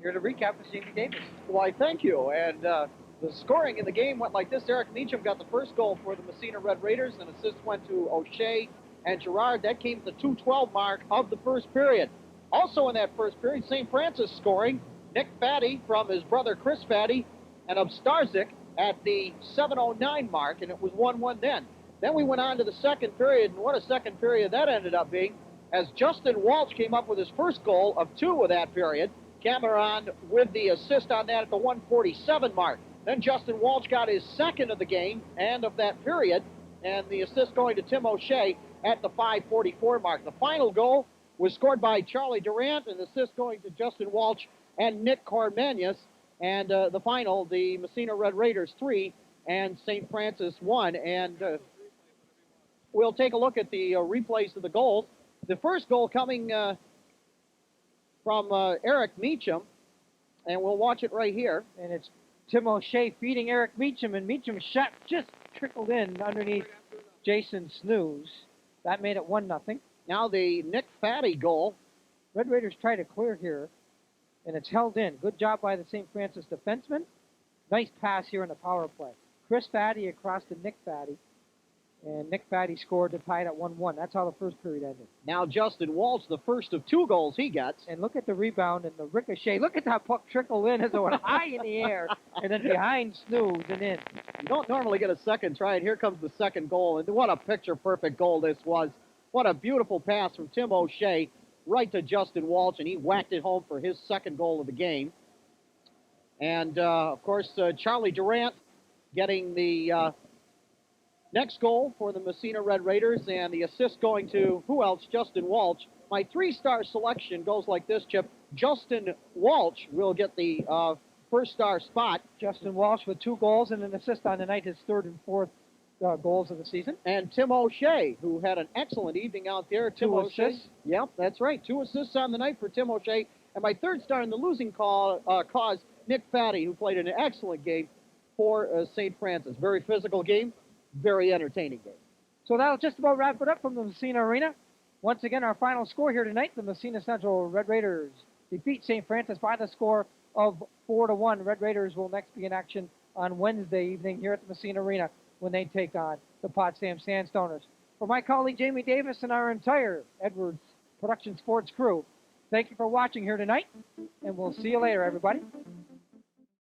here to recap is Jamie Davis. Why, thank you. And the scoring in the game went like this. Eric Meacham got the first goal for the Massena Red Raiders. An assist went to O'Shea and Gerard. That came at the 2:12 mark of the first period. Also in that first period, St. Francis scoring. Nick Fatty from his brother Chris Fatty and Obstarzik at the 7:09 mark, and it was 1-1 then. Then we went on to the second period, and what a second period that ended up being, as Justin Walsh came up with his first goal of 2 of that period. Cameron with the assist on that at the 1:47 mark. Then Justin Walsh got his second of the game and of that period, and the assist going to Tim O'Shea at the 5:44 mark. The final goal was scored by Charlie Durant, and the assist going to Justin Walsh and Nick Cormanius. And the final, the Massena Red Raiders 3 and St. Francis 1. And we'll take a look at the replays of the goals. The first goal coming from Eric Meacham, and we'll watch it right here. And it's Tim O'Shea feeding Eric Meacham, and Meacham's shot just trickled in underneath Jason Snooze. That made it 1-0. Now the Nick Fatty goal. Red Raiders try to clear here, and it's held in. Good job by the St. Francis defenseman. Nice pass here in the power play. Chris Fatty across to Nick Fatty, and Nick Fatty scored to tie it at 1-1. That's how the first period ended. Now Justin Walsh, the first of 2 goals he gets. And look at the rebound and the ricochet. Look at that puck trickle in as it went high in the air, and then behind Snooze and in. You don't normally get a second try, and here comes the second goal. And what a picture-perfect goal this was. What a beautiful pass from Tim O'Shea right to Justin Walsh, and he whacked it home for his second goal of the game. And, of course, Charlie Durant getting the next goal for the Massena Red Raiders, and the assist going to, who else? Justin Walsh. My 3-star selection goes like this, Chip. Justin Walsh will get the first-star spot. Justin Walsh with 2 goals and an assist on the night, his 3rd and 4th goals of the season. And Tim O'Shea, who had an excellent evening out there. Tim 2 O'Shea. assists. Yep, that's right. 2 assists on the night for Tim O'Shea. And my 3rd star in the losing cause, Nick Fatty, who played an excellent game for St. Francis. Very physical game, very entertaining game. So that'll just about wrap it up from the Massena Arena. Once again, our final score here tonight, the Massena Central Red Raiders defeat St. Francis by the score of 4-1. Red Raiders will next be in action on Wednesday evening here at the Massena Arena when they take on the Potsdam Sandstoners. For my colleague Jamie Davis and our entire Edwards Production Sports crew, thank you for watching here tonight, and we'll see you later, everybody.